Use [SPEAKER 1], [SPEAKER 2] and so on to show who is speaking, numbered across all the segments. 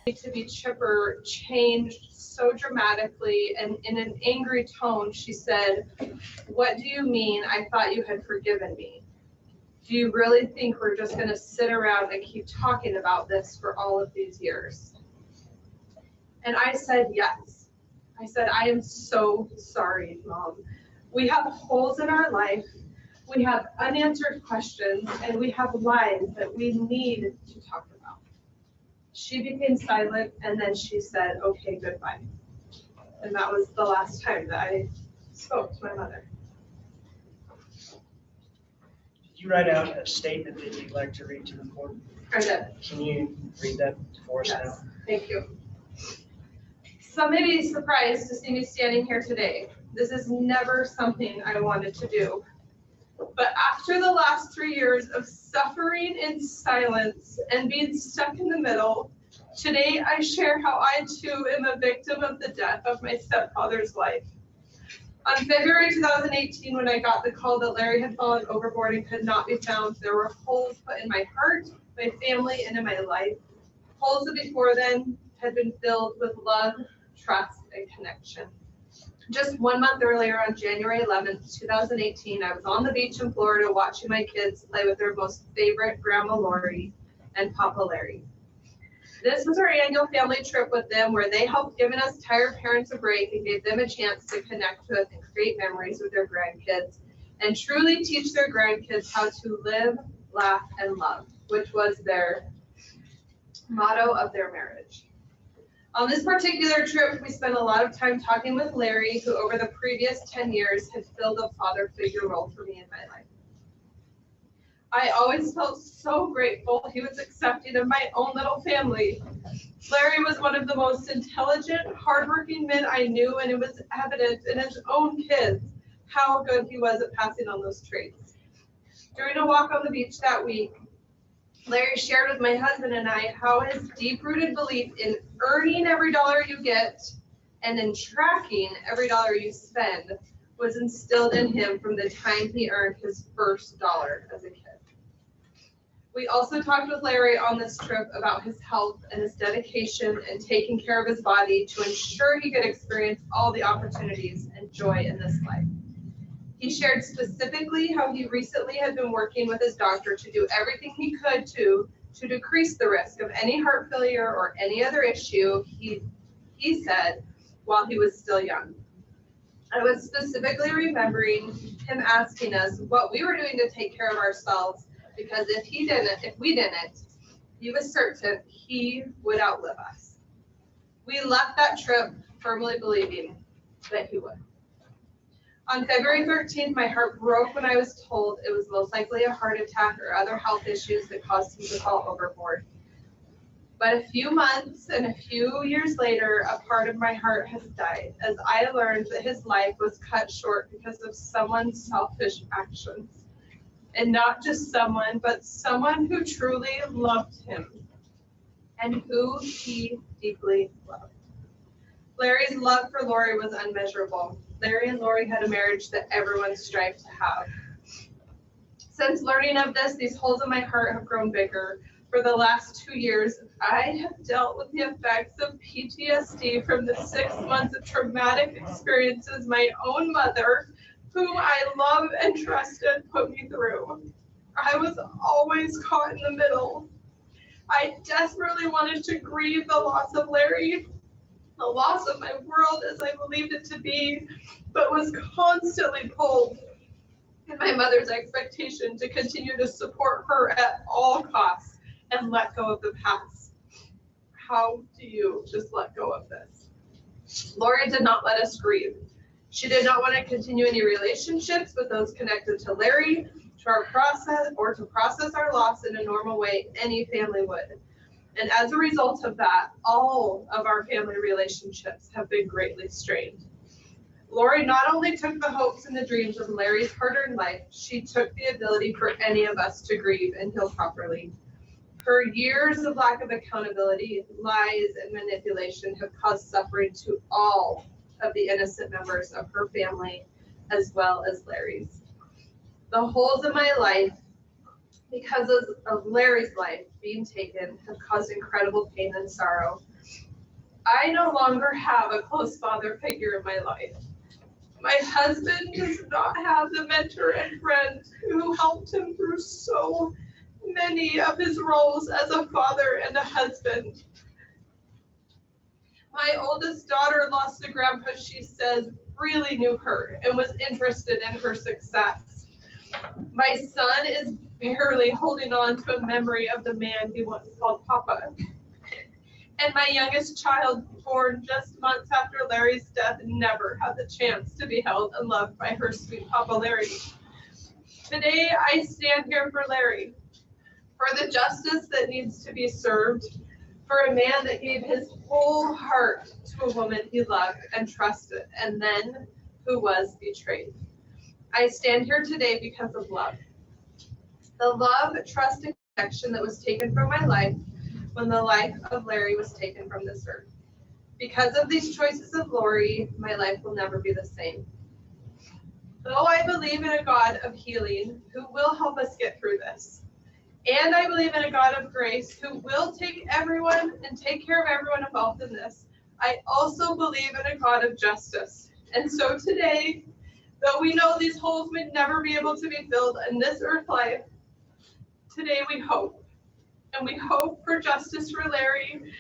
[SPEAKER 1] To be chipper changed so dramatically, and in an angry tone, she said, "What do you mean? I thought you had forgiven me. Do you really think we're just going to sit around and keep talking about this for all of these years?" And I said, yes. I said, "I am so sorry, Mom. We have holes in our life, we have unanswered questions, and we have lives that we need to talk about." She became silent, and then she said, "Okay, goodbye." And that was the last time that I spoke to my mother.
[SPEAKER 2] Did you write out a statement that you'd like to read to the court?
[SPEAKER 1] I did.
[SPEAKER 2] Can you read that for us
[SPEAKER 1] Yes.
[SPEAKER 2] now?
[SPEAKER 1] Thank you. Some may be surprised to see me standing here today. This is never something I wanted to do. But after the last 3 years of suffering in silence and being stuck in the middle, today I share how I too am a victim of the death of my stepfather's life. On February 2018, when I got the call that Larry had fallen overboard and could not be found, there were holes put in my heart, my family, and in my life. Holes that before then had been filled with love, trust, and connection. Just 1 month earlier, on January 11th, 2018, I was on the beach in Florida watching my kids play with their most favorite Grandma Lori and Papa Larry. This was our annual family trip with them, where they helped giving us tired parents a break and gave them a chance to connect with and create memories with their grandkids and truly teach their grandkids how to live, laugh, and love, which was their motto of their marriage. On this particular trip, we spent a lot of time talking with Larry, who over the previous 10 years had filled a father figure role for me in my life. I always felt so grateful he was accepting of my own little family. Larry was one of the most intelligent, hardworking men I knew, and it was evident in his own kids how good he was at passing on those traits. During a walk on the beach that week, Larry shared with my husband and I how his deep-rooted belief in earning every dollar you get and in tracking every dollar you spend was instilled in him from the time he earned his first dollar as a kid. We also talked with Larry on this trip about his health and his dedication and taking care of his body to ensure he could experience all the opportunities and joy in this life. He shared specifically how he recently had been working with his doctor to do everything he could to decrease the risk of any heart failure or any other issue, he said, while he was still young. I was specifically remembering him asking us what we were doing to take care of ourselves, because if we didn't, he was certain he would outlive us. We left that trip firmly believing that he would. On February 13th, my heart broke when I was told it was most likely a heart attack or other health issues that caused him to fall overboard. But a few months and a few years later, a part of my heart has died, as I learned that his life was cut short because of someone's selfish actions. And not just someone, but someone who truly loved him and who he deeply loved. Larry's love for Lori was unmeasurable. Larry and Lori had a marriage that everyone strived to have. Since learning of this, these holes in my heart have grown bigger. For the last 2 years, I have dealt with the effects of PTSD from the 6 months of traumatic experiences my own mother, whom I love and trusted, put me through. I was always caught in the middle. I desperately wanted to grieve the loss of Larry, the loss of my world as I believed it to be, but was constantly pulled in my mother's expectation to continue to support her at all costs and let go of the past. How do you just let go of this? Lori did not let us grieve. She did not want to continue any relationships with those connected to Larry, to process our loss in a normal way any family would. And as a result of that, all of our family relationships have been greatly strained. Lori not only took the hopes and the dreams of Larry's hard-earned life, she took the ability for any of us to grieve and heal properly. Her years of lack of accountability, lies, and manipulation have caused suffering to all of the innocent members of her family, as well as Larry's. The holes in my life because of Larry's life being taken have caused incredible pain and sorrow. I no longer have a close father figure in my life. My husband does not have the mentor and friend who helped him through so many of his roles as a father and a husband. My oldest daughter lost a grandpa she says really knew her and was interested in her success. My son is barely holding on to a memory of the man he once called Papa. And my youngest child, born just months after Larry's death, never had the chance to be held and loved by her sweet Papa Larry. Today, I stand here for Larry, for the justice that needs to be served, for a man that gave his whole heart to a woman he loved and trusted, and then who was betrayed. I stand here today because of love. The love, trust, and connection that was taken from my life when the life of Larry was taken from this earth. Because of these choices of Lori, my life will never be the same. Though I believe in a God of healing who will help us get through this, and I believe in a God of grace who will take everyone and take care of everyone involved in this, I also believe in a God of justice. And so today, though we know these holes may never be able to be filled in this earth life, today we hope. And we hope for justice for Larry,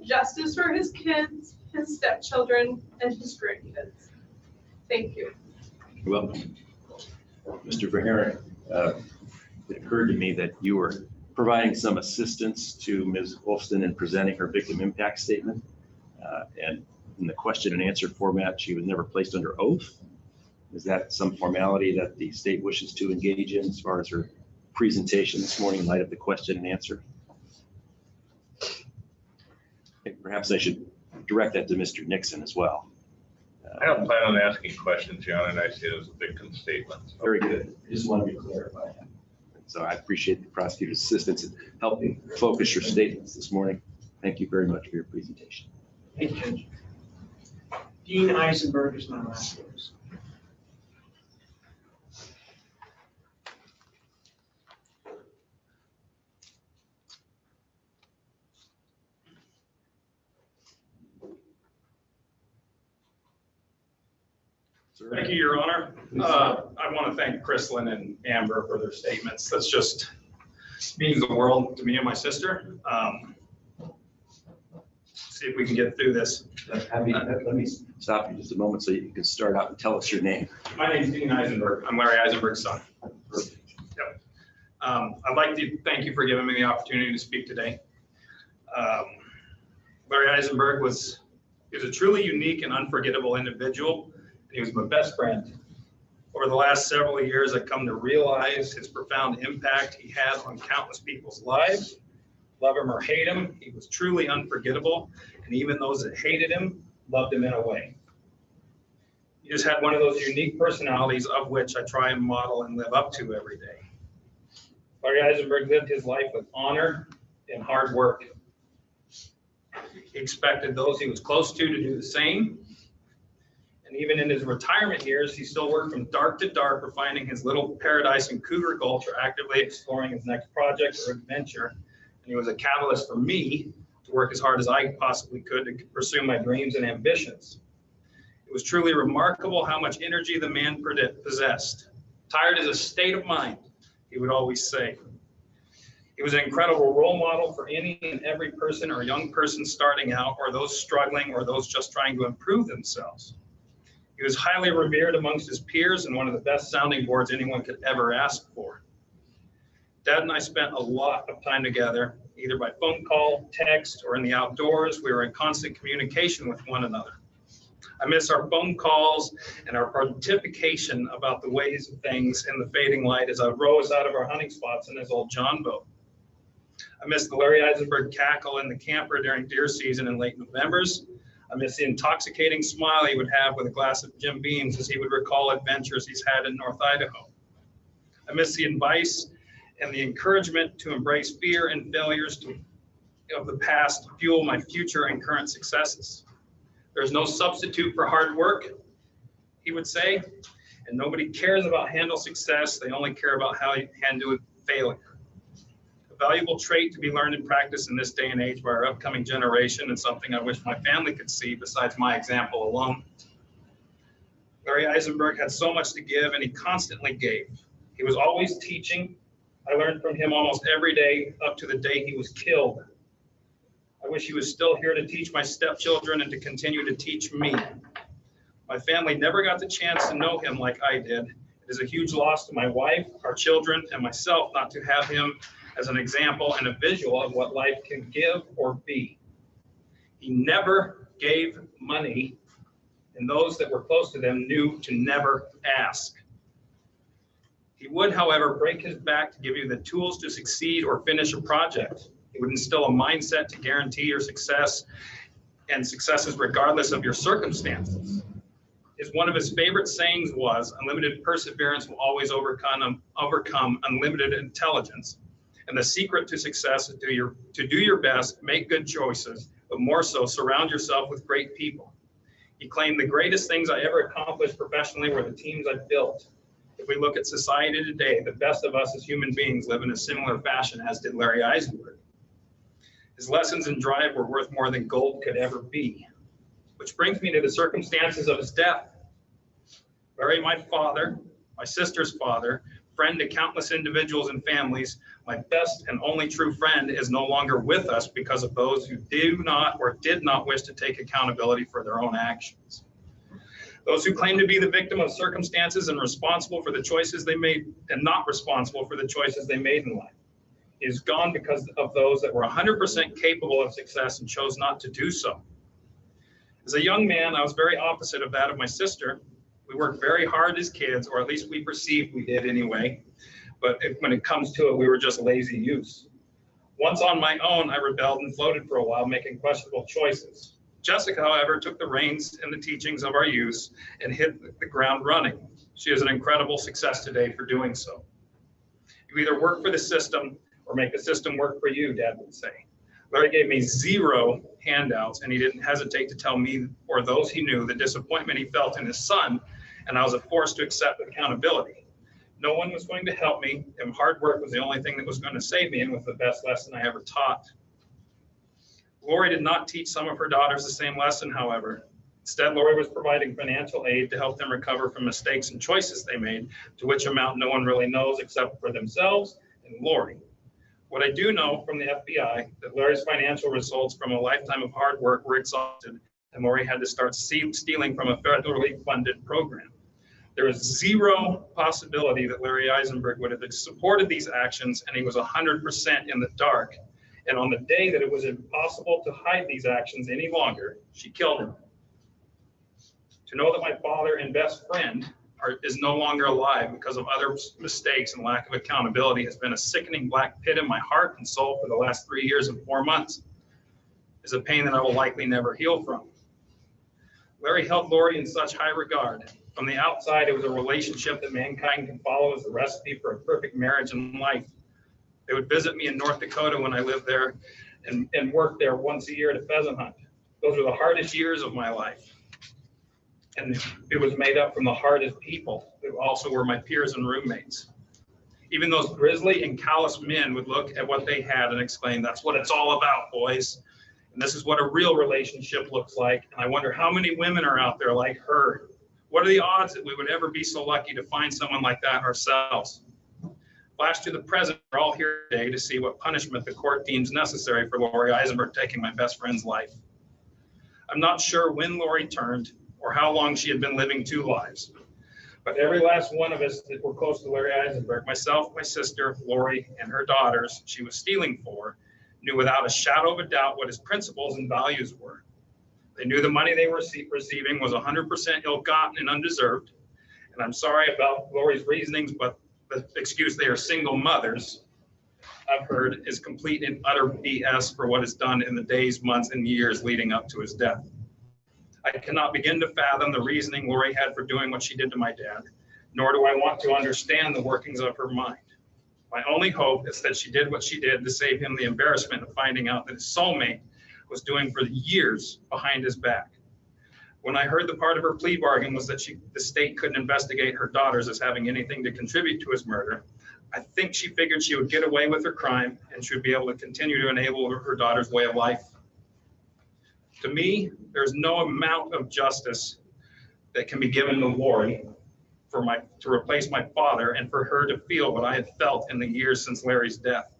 [SPEAKER 1] justice for his kids, his stepchildren, and his grandkids. Thank you.
[SPEAKER 3] You're welcome. Mr. Verheeren, it occurred to me that you were providing some assistance to Ms. Wolfson in presenting her victim impact statement. And in the question and answer format, she was never placed under oath. Is that some formality that the state wishes to engage in as far as her presentation this morning in light of the question and answer? Perhaps I should direct that to Mr. Nixon as well.
[SPEAKER 4] I don't plan on asking questions, John, and I see it as a victim statement.
[SPEAKER 3] Very good. I just want to be clarified. So I appreciate the prosecutor's assistance in helping focus your statements this morning. Thank you very much for your presentation.
[SPEAKER 2] Thank you, Judge. Dean Isenberg is my last witness.
[SPEAKER 5] Thank you, Your Honor. I want to thank Chrislyn and Amber for their statements. That's just means the world to me and my sister. See if we can get through this.
[SPEAKER 3] Let me stop you just a moment so you can start out and tell us your name.
[SPEAKER 5] My name is Dean Isenberg. I'm Larry Isenberg's son. Yep. I'd like to thank you for giving me the opportunity to speak today. Larry Isenberg was a truly unique and unforgettable individual. He was my best friend. Over the last several years, I've come to realize his profound impact he had on countless people's lives. Love him or hate him, he was truly unforgettable. And even those that hated him, loved him in a way. He just had one of those unique personalities of which I try and model and live up to every day. Larry Isenberg lived his life with honor and hard work. He expected those he was close to do the same. And even in his retirement years, he still worked from dark to dark, refining his little paradise in Cougar Gulch, or actively exploring his next project or adventure. And he was a catalyst for me to work as hard as I possibly could to pursue my dreams and ambitions. It was truly remarkable how much energy the man possessed. Tired is a state of mind, he would always say. He was an incredible role model for any and every person or young person starting out, or those struggling, or those just trying to improve themselves. He was highly revered amongst his peers and one of the best sounding boards anyone could ever ask for. Dad and I spent a lot of time together, either by phone call, text, or in the outdoors. We were in constant communication with one another. I miss our phone calls and our pontification about the ways of things in the fading light as I rose out of our hunting spots in his old John boat. I miss the Larry Isenberg cackle in the camper during deer season in late Novembers. I miss the intoxicating smile he would have with a glass of Jim Beam's as he would recall adventures he's had in North Idaho. I miss the advice and the encouragement to embrace fear and failures of the past to fuel my future and current successes. There's no substitute for hard work, he would say, and nobody cares about handle success. They only care about how you handle failure. valuable trait to be learned and practiced in this day and age by our upcoming generation, and something I wish my family could see besides my example alone. Larry Isenberg had so much to give, and he constantly gave. He was always teaching. I learned from him almost every day up to the day he was killed. I wish he was still here to teach my stepchildren and to continue to teach me. My family never got the chance to know him like I did. It is a huge loss to my wife, our children, and myself not to have him as an example and a visual of what life can give or be. He never gave money, and those that were close to them knew to never ask. He would, however, break his back to give you the tools to succeed or finish a project. He would instill a mindset to guarantee your success and successes regardless of your circumstances. One of his favorite sayings was, unlimited perseverance will always overcome unlimited intelligence. And the secret to success is to do your best, make good choices, but more so, surround yourself with great people. He claimed the greatest things I ever accomplished professionally were the teams I built. If we look at society today, the best of us as human beings live in a similar fashion as did Larry Isenberg. His lessons and drive were worth more than gold could ever be. Which brings me to the circumstances of his death. Larry, my father, my sister's father, friend to countless individuals and families, my best and only true friend, is no longer with us because of those who do not or did not wish to take accountability for their own actions. Those who claim to be the victim of circumstances and responsible for the choices they made and not responsible for the choices they made in life. He is gone because of those that were 100% capable of success and chose not to do so. As a young man, I was very opposite of that of my sister. We worked very hard as kids, or at least we perceived we did anyway. But when it comes to it, we were just lazy youths. Once on my own, I rebelled and floated for a while, making questionable choices. Jessica, however, took the reins in the teachings of our youth and hit the ground running. She is an incredible success today for doing so. You either work for the system or make the system work for you, Dad would say. Larry gave me 0 handouts, and he didn't hesitate to tell me or those he knew the disappointment he felt in his son, and I was forced to accept accountability. No one was going to help me, and hard work was the only thing that was going to save me, and was the best lesson I ever taught. Lori did not teach some of her daughters the same lesson, however. Instead, Lori was providing financial aid to help them recover from mistakes and choices they made, to which amount no one really knows except for themselves and Lori. What I do know from the FBI, that Larry's financial results from a lifetime of hard work were exhausted, and Lori had to start stealing from a federally funded program. There is 0 possibility that Larry Isenberg would have supported these actions, and he was 100% in the dark. And on the day that it was impossible to hide these actions any longer, she killed him. To know that my father and best friend is no longer alive because of other mistakes and lack of accountability has been a sickening black pit in my heart and soul for the last 3 years and 4 months. It's a pain that I will likely never heal from. Larry held Lori in such high regard. From the outside, it was a relationship that mankind can follow as the recipe for a perfect marriage and life. They would visit me in North Dakota when I lived there and work there once a year to pheasant hunt. Those were the hardest years of my life. And it was made up from the hardest people who also were my peers and roommates. Even those grisly and callous men would look at what they had and exclaim, "That's what it's all about, boys. And this is what a real relationship looks like. And I wonder how many women are out there like her. What are the odds that we would ever be so lucky to find someone like that ourselves?" Flash to the present, we're all here today to see what punishment the court deems necessary for Lori Isenberg taking my best friend's life. I'm not sure when Lori turned or how long she had been living 2 lives. But every last one of us that were close to Larry Isenberg, myself, my sister, Lori, and her daughters she was stealing for, knew without a shadow of a doubt what his principles and values were. They knew the money they were receiving was 100% ill-gotten and undeserved. And I'm sorry about Lori's reasonings, but the excuse they are single mothers, I've heard, is complete and utter BS for what is done in the days, months, and years leading up to his death. I cannot begin to fathom the reasoning Lori had for doing what she did to my dad, nor do I want to understand the workings of her mind. My only hope is that she did what she did to save him the embarrassment of finding out that his soulmate was doing for years behind his back. When I heard the part of her plea bargain was that the state couldn't investigate her daughters as having anything to contribute to his murder, I think she figured she would get away with her crime and she would be able to continue to enable her daughter's way of life. To me, there's no amount of justice that can be given to Lori to replace my father and for her to feel what I had felt in the years since Larry's death.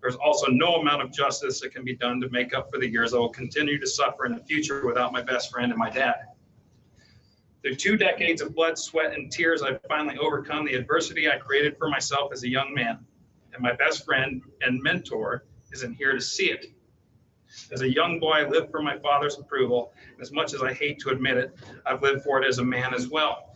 [SPEAKER 5] There's also no amount of justice that can be done to make up for the years I will continue to suffer in the future without my best friend and my dad. Through 2 decades of blood, sweat, and tears, I've finally overcome the adversity I created for myself as a young man. And my best friend and mentor isn't here to see it. As a young boy, I lived for my father's approval. And as much as I hate to admit it, I've lived for it as a man as well.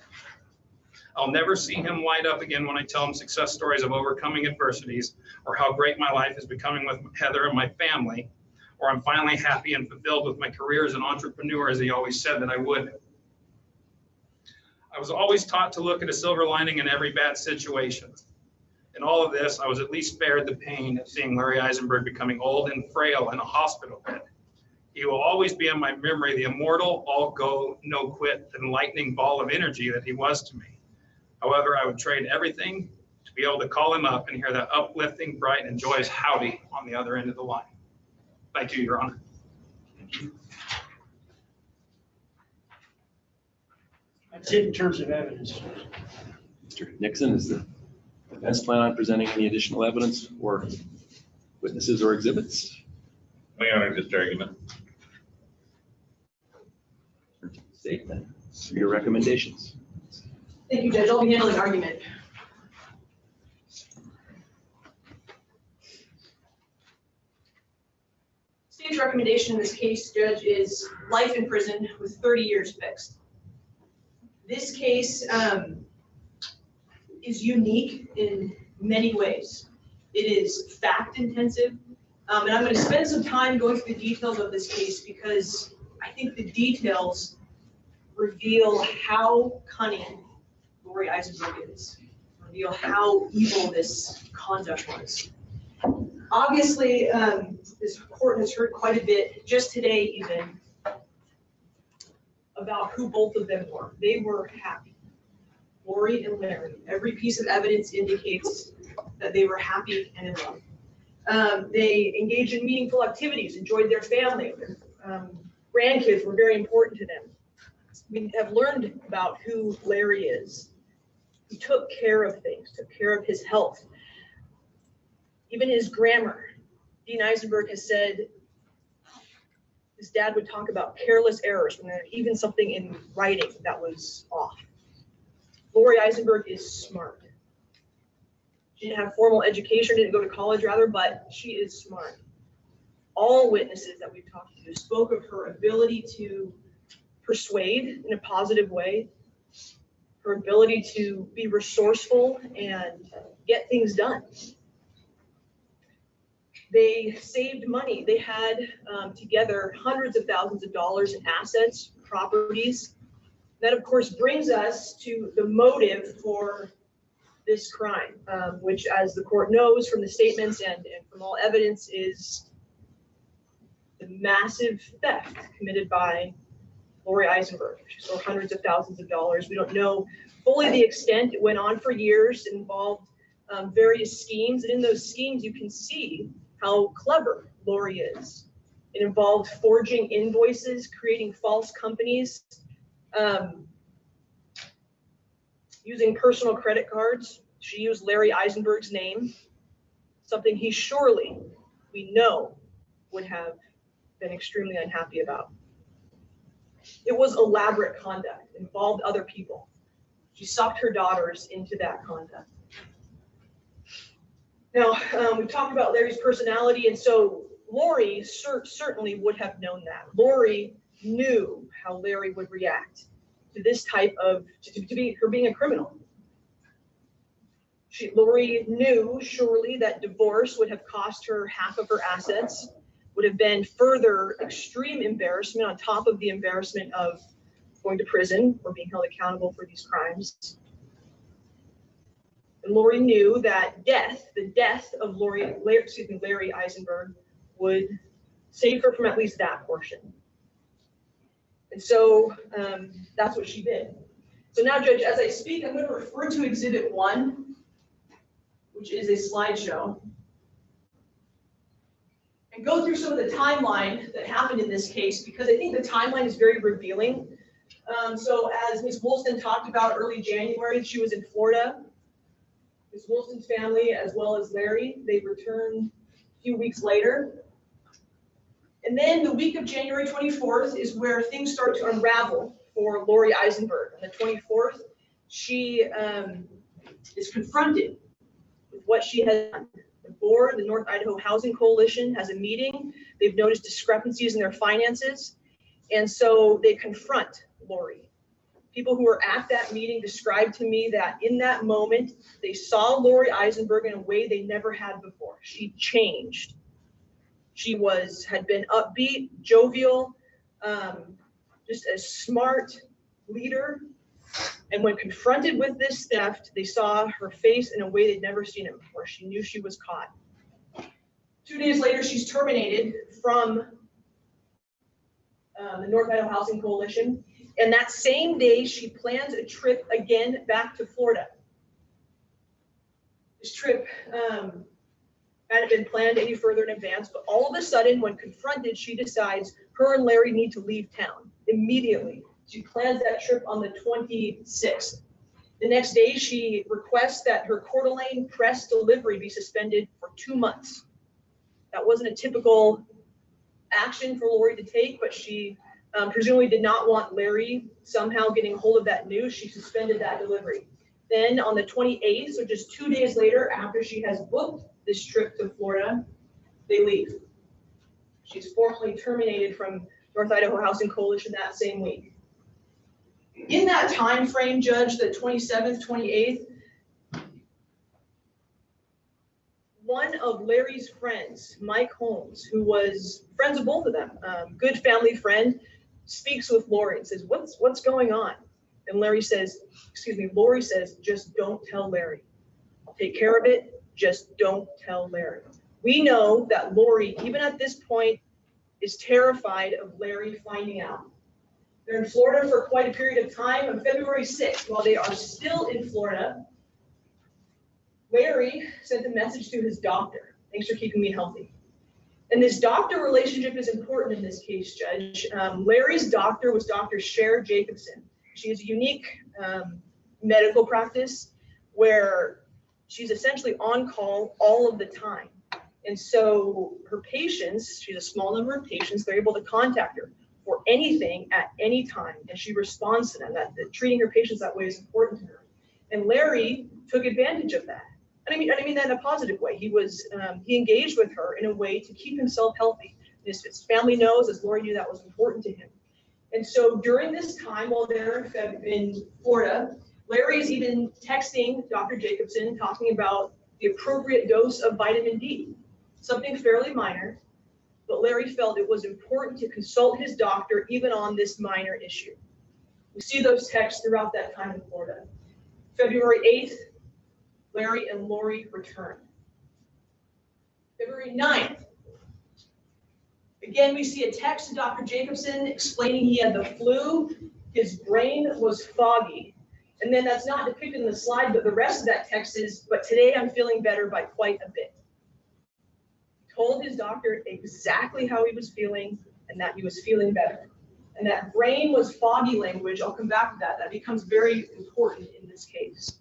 [SPEAKER 5] I'll never see him light up again when I tell him success stories of overcoming adversities, or how great my life is becoming with Heather and my family, or I'm finally happy and fulfilled with my career as an entrepreneur, as he always said that I would. I was always taught to look at a silver lining in every bad situation. In all of this, I was at least spared the pain of seeing Larry Isenberg becoming old and frail in a hospital bed. He will always be in my memory the immortal, all go, no quit, and lightning ball of energy that he was to me. However, I would trade everything to be able to call him up and hear that uplifting, bright, and joyous howdy on the other end of the line. Thank you, Your Honor.
[SPEAKER 2] That's it in terms of evidence.
[SPEAKER 3] Mr. Nixon, is the defense plan on presenting any additional evidence or witnesses or exhibits?
[SPEAKER 4] We honor this argument.
[SPEAKER 3] Statement. Your recommendations.
[SPEAKER 6] Thank you, Judge. I'll be handling argument. State's recommendation in this case, Judge, is life in prison with 30 years fixed. This case is unique in many ways. It is fact intensive, and I'm going to spend some time going through the details of this case because I think the details reveal how cunning Lori Isenberg is, reveal how evil this conduct was. Obviously, this court has heard quite a bit, just today even, about who both of them were. They were happy. Lori and Larry. Every piece of evidence indicates that they were happy and in love. They engaged in meaningful activities, enjoyed their family. Their grandkids were very important to them. We have learned about who Larry is. He took care of things, took care of his health. Even his grammar. Dean Isenberg has said his dad would talk about careless errors when there's even something in writing that was off. Lori Isenberg is smart. She didn't have formal education, didn't go to college rather, but she is smart. All witnesses that we've talked to spoke of her ability to persuade in a positive way, her ability to be resourceful and get things done. They saved money. They had together hundreds of thousands of dollars in assets, properties. That, of course, brings us to the motive for this crime, which, as the court knows from the statements and from all evidence, is the massive theft committed by Lori Isenberg. She stole hundreds of thousands of dollars. We don't know fully the extent. It went on for years. It involved various schemes. And in those schemes, you can see how clever Lori is. It involved forging invoices, creating false companies, using personal credit cards. She used Larry Isenberg's name, something he surely, we know, would have been extremely unhappy about. It was elaborate conduct, involved other people. She sucked her daughters into that conduct. Now, we talked about Larry's personality, and so Lori certainly would have known that. Lori knew how Larry would react to this type of, her being a criminal. Lori knew surely that divorce would have cost her half of her assets, would have been further extreme embarrassment on top of the embarrassment of going to prison or being held accountable for these crimes. And Lori knew that the death of Larry Isenberg would save her from at least that portion. And so that's what she did. So now, Judge, as I speak, I'm going to refer to Exhibit 1, which is a slideshow, and go through some of the timeline that happened in this case, because I think the timeline is very revealing. So as Ms. Woolston talked about early January, she was in Florida. Ms. Woolston's family, as well as Larry, they returned a few weeks later. And then the week of January 24th is where things start to unravel for Lori Isenberg. On the 24th, she is confronted with what she has done. The board, the North Idaho Housing Coalition, has a meeting. They've noticed discrepancies in their finances, and so they confront Lori. People who were at that meeting described to me that in that moment, they saw Lori Isenberg in a way they never had before. She changed. She had been upbeat, jovial, just a smart leader. And when confronted with this theft, they saw her face in a way they'd never seen it before. She knew she was caught. 2 days later, she's terminated from the North Idaho Housing Coalition. And that same day, she plans a trip again back to Florida. This trip hadn't been planned any further in advance, but all of a sudden, when confronted, she decides her and Larry need to leave town immediately. She plans that trip on the 26th. The next day, she requests that her Coeur d'Alene press delivery be suspended for 2 months. That wasn't a typical action for Lori to take, but she presumably did not want Larry somehow getting a hold of that news. She suspended that delivery. Then on the 28th, so just 2 days later, after she has booked this trip to Florida, they leave. She's formally terminated from North Idaho Housing Coalition that same week. In that time frame, Judge, the 27th, 28th, one of Larry's friends, Mike Holmes, who was friends of both of them, good family friend, speaks with Lori and says, what's going on? And Lori says, just don't tell Larry. I'll take care of it. Just don't tell Larry. We know that Lori, even at this point, is terrified of Larry finding out. They're in Florida for quite a period of time. On February 6th, while they are still in Florida, Larry sent a message to his doctor. Thanks for keeping me healthy. And this doctor relationship is important in this case, Judge. Larry's doctor was Dr. Cher Jacobson. She has a unique medical practice where she's essentially on call all of the time. And so her patients, she has a small number of patients, they're able to contact her for anything at any time, and she responds to them. That treating her patients that way is important to her. And Larry took advantage of that. And I mean that in a positive way. He engaged with her in a way to keep himself healthy. His family knows, as Lori knew, that was important to him. And so during this time, while they're in Florida, Larry is even texting Dr. Jacobson, talking about the appropriate dose of vitamin D, something fairly minor, but Larry felt it was important to consult his doctor even on this minor issue. We see those texts throughout that time in Florida. February 8th, Larry and Lori return. February 9th, again, we see a text to Dr. Jacobson explaining he had the flu, his brain was foggy. And then that's not depicted in the slide, but the rest of that text is, but today I'm feeling better by quite a bit. He told his doctor exactly how he was feeling and that he was feeling better. And that brain was foggy language, I'll come back to that. That becomes very important in this case.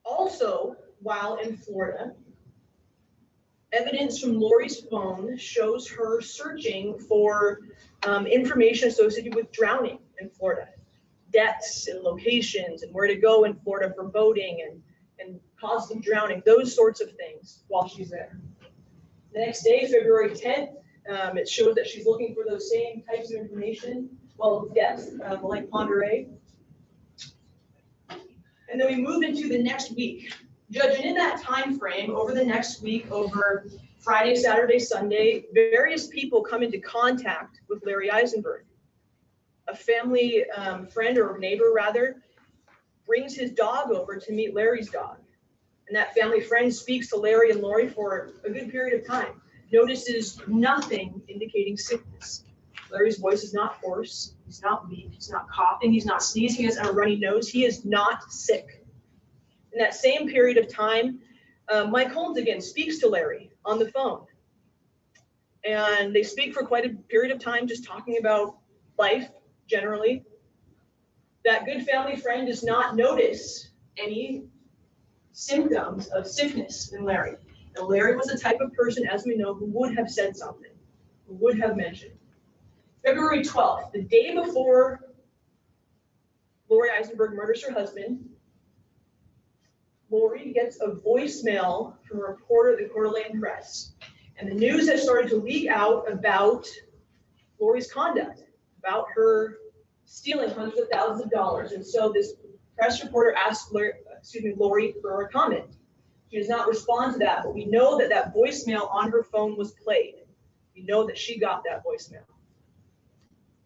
[SPEAKER 6] Also, while in Florida, evidence from Lori's phone shows her searching for information associated with drowning in Florida, deaths and locations and where to go in Florida for boating and causes of drowning, those sorts of things while she's there. The next day, February 10th, it shows that she's looking for those same types of information, well, deaths, like Ponderay. And then we move into the next week. Judge, and in that time frame, over the next week, over Friday, Saturday, Sunday, various people come into contact with Larry Isenberg. A family friend, or neighbor rather, brings his dog over to meet Larry's dog. And that family friend speaks to Larry and Lori for a good period of time. Notices nothing indicating sickness. Larry's voice is not hoarse, he's not weak, he's not coughing, he's not sneezing, he doesn't have a runny nose, he is not sick. In that same period of time, Mike Holmes again speaks to Larry on the phone. And they speak for quite a period of time, just talking about life generally. That good family friend does not notice any symptoms of sickness in Larry. And Larry was the type of person, as we know, who would have said something, who would have mentioned. February 12th, the day before Lori Isenberg murders her husband, Lori gets a voicemail from a reporter at the Coeur d'Alene Press. And the news has started to leak out about Lori's conduct, about her stealing hundreds of thousands of dollars. And so this press reporter asked Lori for a comment. She does not respond to that, but we know that that voicemail on her phone was played. We know that she got that voicemail.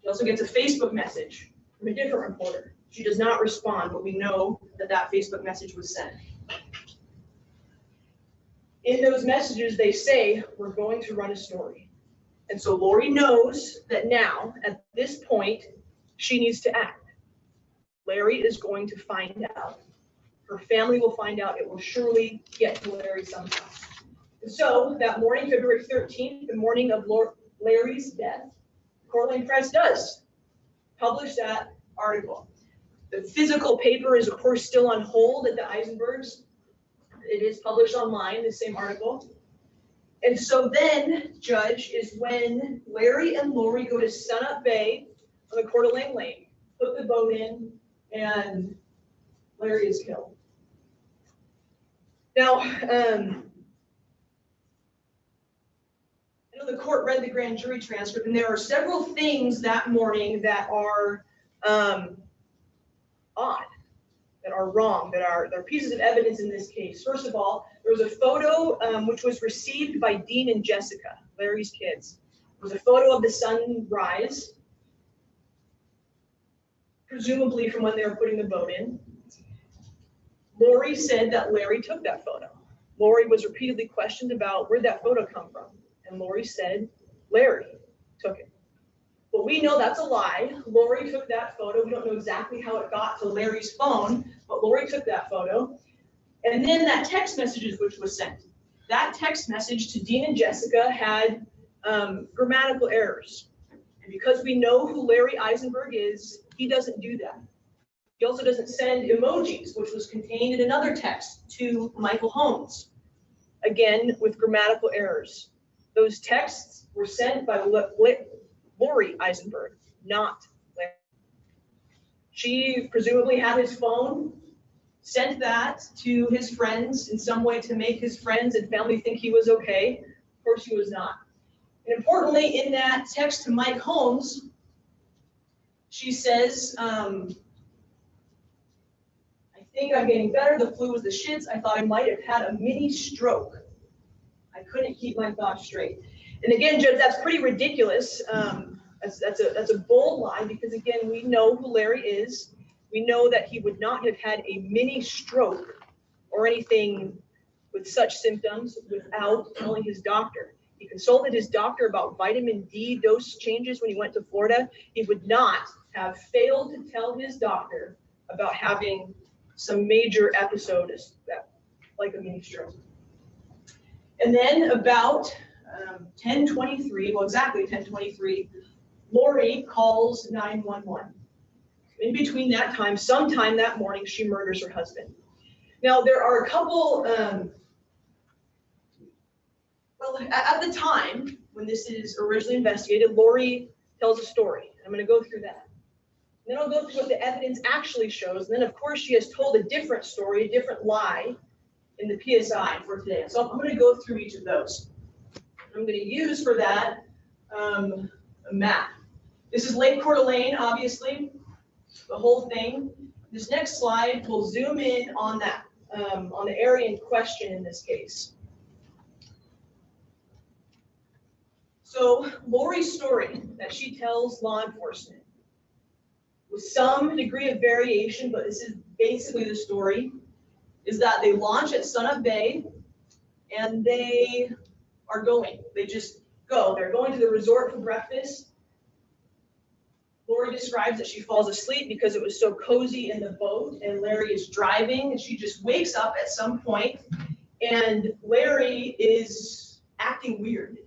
[SPEAKER 6] She also gets a Facebook message from a different reporter. She does not respond, but we know that that Facebook message was sent. In those messages, they say, we're going to run a story. And so Lori knows that now, at this point, she needs to act. Larry is going to find out. Her family will find out. It will surely get to Larry sometime. And so that morning, February 13th, the morning of Larry's death, Coeur d'Alene Press does publish that article. The physical paper is, of course, still on hold at the Isenbergs. It is published online, the same article. And so then, Judge, is when Larry and Lori go to Sunup Bay on the Coeur d'Alene Lake, put the boat in, and Larry is killed. Now, I know the court read the grand jury transcript, and there are several things that morning that are odd, that are wrong, that are pieces of evidence in this case. First of all, there was a photo which was received by Dean and Jessica, Larry's kids. It was a photo of the sunrise, presumably from when they were putting the boat in. Lori said that Larry took that photo. Lori was repeatedly questioned about where'd that photo come from. And Lori said, Larry took it. But we know that's a lie. Lori took that photo. We don't know exactly how it got to Larry's phone, but Lori took that photo. And then that text message which was sent. That text message to Dean and Jessica had grammatical errors. And because we know who Larry Isenberg is, he doesn't do that. He also doesn't send emojis, which was contained in another text to Michael Holmes, again, with grammatical errors. Those texts were sent by Lori Isenberg, not Larry. She presumably had his phone, sent that to his friends in some way to make his friends and family think he was okay. Of course he was not. And importantly, in that text to Mike Holmes, she says, I think I'm getting better. The flu was the shits. I thought I might have had a mini stroke. I couldn't keep my thoughts straight. And again, Judge, that's pretty ridiculous. That's a bold lie because, again, we know who Larry is. We know that he would not have had a mini stroke or anything with such symptoms without telling his doctor. He consulted his doctor about vitamin D dose changes when he went to Florida. He would not have failed to tell his doctor about having some major episode like a mini stroke. And then about 10:23, well, exactly 10:23, Lori calls 911. In between that time, sometime that morning, she murders her husband. Now, there are a couple, well, at the time when this is originally investigated, Lori tells a story. I'm going to go through that. Then I'll go through what the evidence actually shows. And then, of course, she has told a different story, a different lie in the PSI for today. So I'm going to go through each of those. I'm going to use for that a map. This is Lake Coeur d'Alene, obviously, the whole thing. This next slide will zoom in on that, on the area in question in this case. So Lori's story that she tells law enforcement, with some degree of variation, but this is basically the story, is that they launch at Sunup Bay and they are going. They just go. They're going to the resort for breakfast. Lori describes that she falls asleep because it was so cozy in the boat, and Larry is driving, and she just wakes up at some point, and Larry is acting weird.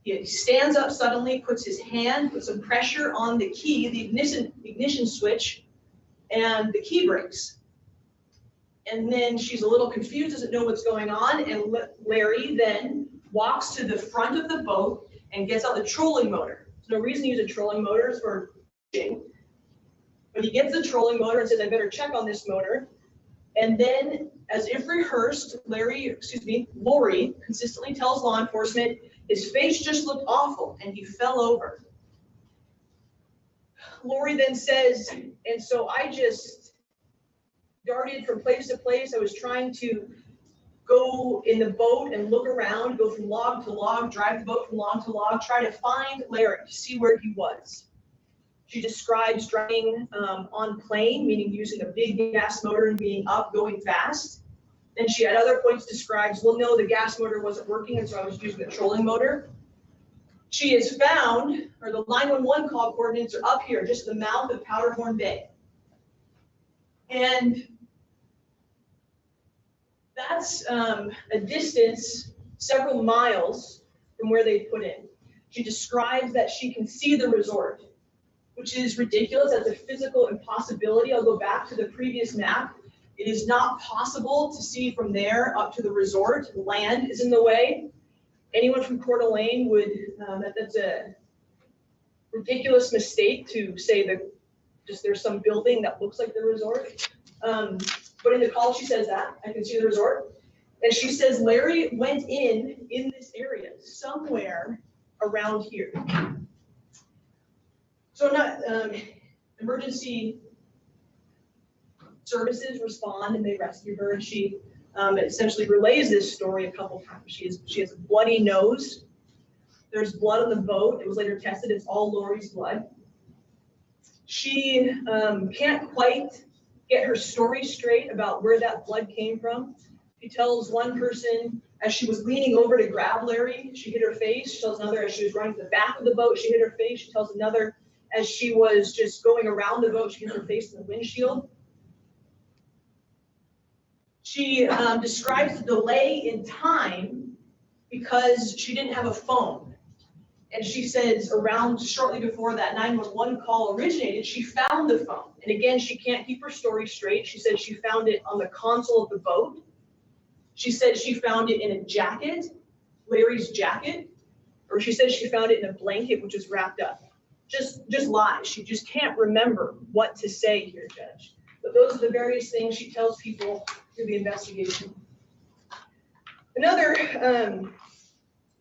[SPEAKER 6] He stands up suddenly, puts his hand, puts some pressure on the key, the ignition switch, and the key breaks. And then she's a little confused, doesn't know what's going on, and Larry then walks to the front of the boat and gets out the trolling motor. There's no reason to use a trolling motor for fishing, but he gets the trolling motor and says, I better check on this motor. And then, as if rehearsed, Lori consistently tells law enforcement his face just looked awful and he fell over. Lori then says, and so I just darted from place to place. I was trying to go in the boat and look around, go from log to log, drive the boat from log to log, try to find Larry, to see where he was. She describes driving on plane, meaning using a big gas motor and being up, going fast. Then she at other points describes, well, no, the gas motor wasn't working, and so I was using the trolling motor. She is found, or the 911 call coordinates are up here, just the mouth of Powderhorn Bay. And that's a distance several miles from where they put in. She describes that she can see the resort, which is ridiculous. That's a physical impossibility. I'll go back to the previous map. It is not possible to see from there up to the resort. Land is in the way. Anyone from Coeur d'Alene would, that's a ridiculous mistake to say that just there's some building that looks like the resort. But in the call, she says that, I can see the resort. And she says Larry went in this area, somewhere around here. So emergency services respond and they rescue her, and she essentially relays this story a couple times. She has a bloody nose. There's blood on the boat. It was later tested. It's all Lori's blood. She can't quite get her story straight about where that blood came from. She tells one person as she was leaning over to grab Larry, she hit her face. She tells another as she was running to the back of the boat, she hit her face. She tells another as she was just going around the boat, she hit her face in the windshield. She describes the delay in time because she didn't have a phone. And she says around shortly before that 911 call originated, she found the phone. And again, she can't keep her story straight. She said she found it on the console of the boat. She said she found it in a jacket, Larry's jacket, or she said she found it in a blanket, which was wrapped up. Just lies. She just can't remember what to say here, Judge. But those are the various things she tells people through the investigation. Another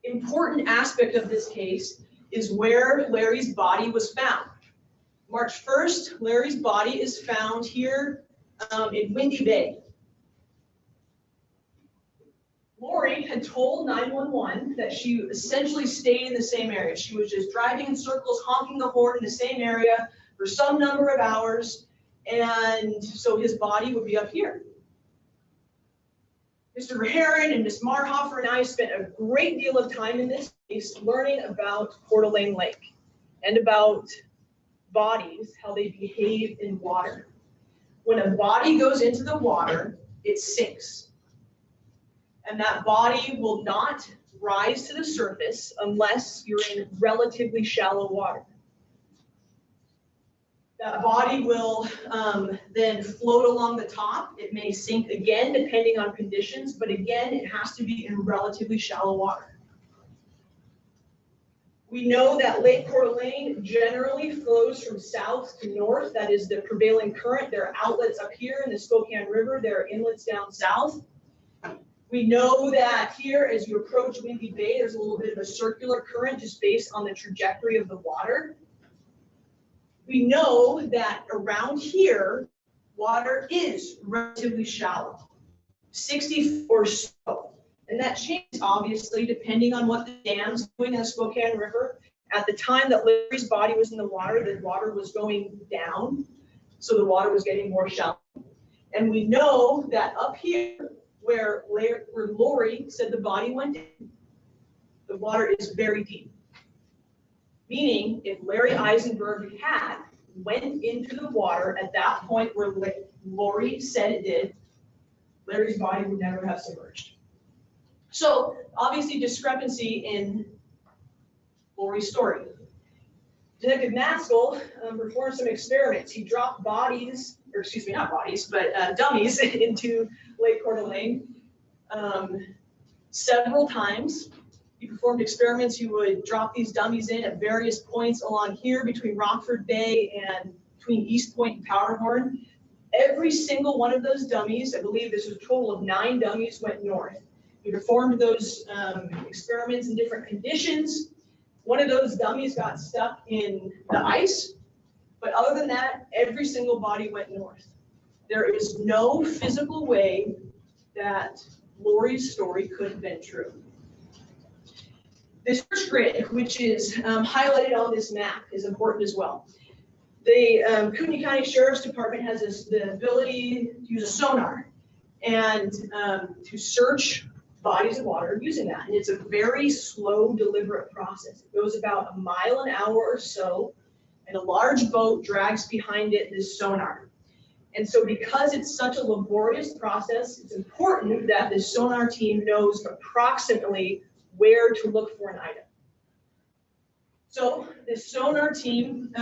[SPEAKER 6] important aspect of this case is where Larry's body was found. March 1st, Larry's body is found here in Windy Bay. Lori had told 911 that she essentially stayed in the same area. She was just driving in circles, honking the horn in the same area for some number of hours, and so his body would be up here. Mr. Verheeren and Ms. Marhofer and I spent a great deal of time in this case learning about Coeur d'Alene Lake and about bodies, how they behave in water. When a body goes into the water, it sinks. And that body will not rise to the surface unless you're in relatively shallow water. That body will then float along the top. It may sink again depending on conditions, but again, it has to be in relatively shallow water. We know that Lake Coeur d'Alene generally flows from south to north. That is the prevailing current. There are outlets up here in the Spokane River. There are inlets down south. We know that here, as you approach Windy Bay, there's a little bit of a circular current just based on the trajectory of the water. We know that around here, water is relatively shallow, 60 or so. And that changes, obviously, depending on what the dam's doing in the Spokane River. At the time that Larry's body was in the water was going down, so the water was getting more shallow. And we know that up here, where Lori said the body went in, the water is very deep. Meaning, if Larry Isenberg had went into the water at that point where Lori said it did, Larry's body would never have submerged. So obviously discrepancy in Lori's story. Detective Maskell performed some experiments. He dropped bodies, or excuse me, not bodies, but dummies into Lake Coeur d'Alene several times. He performed experiments. He would drop these dummies in at various points along here between Rockford Bay and between East Point and Powderhorn. Every single one of those dummies, I believe this was a total of 9 dummies, went north. He performed those experiments in different conditions. One of those dummies got stuck in the ice, but other than that, every single body went north. There is no physical way that Lori's story could have been true. This first grid, which is highlighted on this map, is important as well. The Kootenai County Sheriff's Department has the ability to use a sonar and to search bodies of water using that. And it's a very slow, deliberate process. It goes about a mile an hour or so, and a large boat drags behind it this sonar. And so because it's such a laborious process, it's important that the sonar team knows approximately where to look for an item. So the sonar team,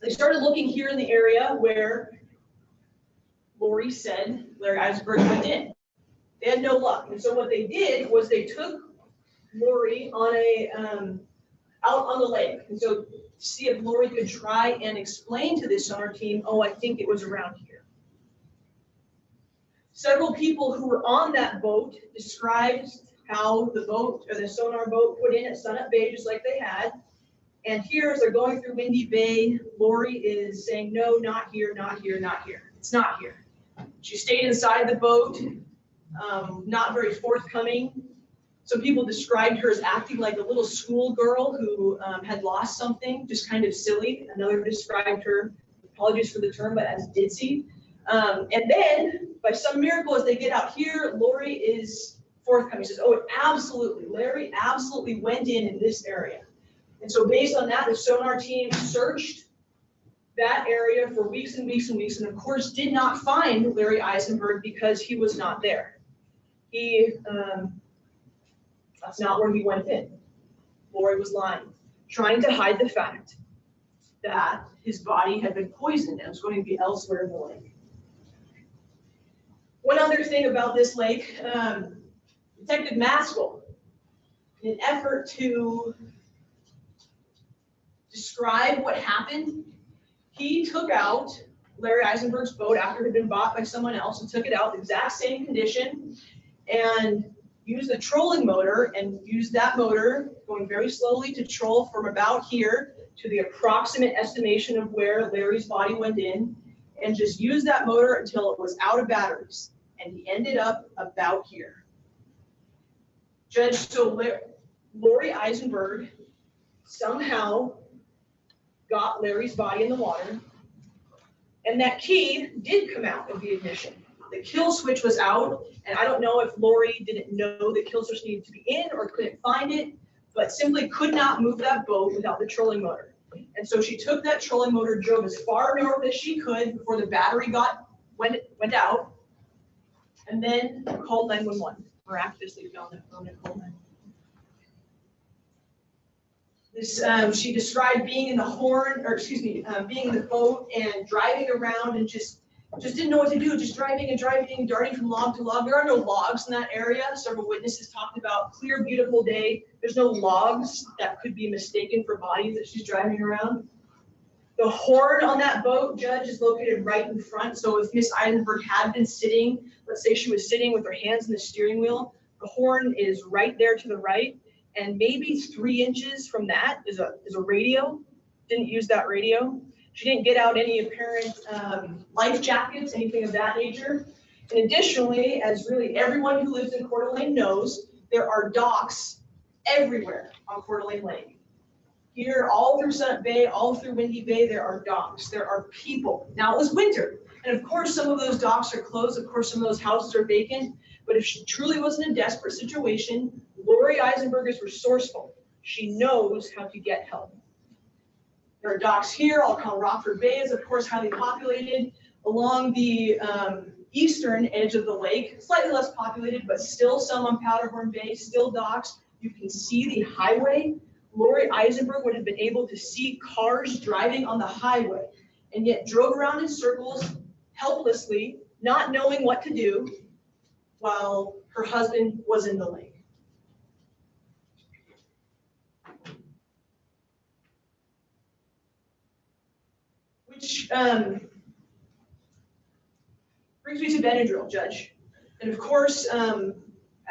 [SPEAKER 6] they started looking here in the area where Lori said Larry Isenberg went in. They had no luck. And so what they did was they took Lori on a out on the lake. And so to see if Lori could try and explain to this sonar team, oh, I think it was around here. Several people who were on that boat described how the boat, or the sonar boat, put in at Sunup Bay just like they had. And here, as they're going through Windy Bay, Lori is saying, no, not here, not here, not here. It's not here. She stayed inside the boat, not very forthcoming. Some people described her as acting like a little schoolgirl who had lost something, just kind of silly. Another described her, apologies for the term, but as ditzy. And then, by some miracle, as they get out here, Lori is forthcoming. She says, oh, absolutely, Larry absolutely went in this area. And so based on that, the sonar team searched that area for weeks and weeks and weeks, and of course did not find Larry Isenberg because he was not there. That's not where he went in. Lori was lying, trying to hide the fact that his body had been poisoned and was going to be elsewhere in the lake. One other thing about this lake, Detective Maskell, in an effort to describe what happened, he took out Larry Isenberg's boat after it had been bought by someone else and took it out, the exact same condition, and used the trolling motor and used that motor going very slowly to troll from about here to the approximate estimation of where Larry's body went in, and just used that motor until it was out of batteries. And he ended up about here. Judge, so Lori Isenberg somehow got Larry's body in the water, and that key did come out of the ignition. The kill switch was out, and I don't know if Lori didn't know the kill switch needed to be in or couldn't find it, but simply could not move that boat without the trolling motor. And so she took that trolling motor, drove as far north as she could before the battery went out, and then called 911. Miraculously found that phone and called 911. She described being in the being in the boat and driving around and just didn't know what to do, just driving and driving, darting from log to log. There are no logs in that area. Several witnesses talked about clear, beautiful day. There's no logs that could be mistaken for bodies that she's driving around. The horn on that boat, Judge, is located right in front. So if Miss Isenberg had been sitting, let's say she was sitting with her hands in the steering wheel, the horn is right there to the right. And maybe 3 inches from that is a radio. Didn't use that radio. She didn't get out any apparent life jackets, anything of that nature. And additionally, as really everyone who lives in Coeur d'Alene knows, there are docks everywhere on Coeur d'Alene Lake. Here, all through Sunup Bay, all through Windy Bay, there are docks. There are people. Now, it was winter. And of course, some of those docks are closed. Of course, some of those houses are vacant. But if she truly was in a desperate situation, Lori Isenberg is resourceful. She knows how to get help. There are docks here, all around Rockford Bay is of course highly populated. Along the eastern edge of the lake, slightly less populated, but still some on Powderhorn Bay, still docks. You can see the highway. Lori Isenberg would have been able to see cars driving on the highway and yet drove around in circles helplessly, not knowing what to do while her husband was in the lake. Which brings me to Benadryl, Judge. And of course,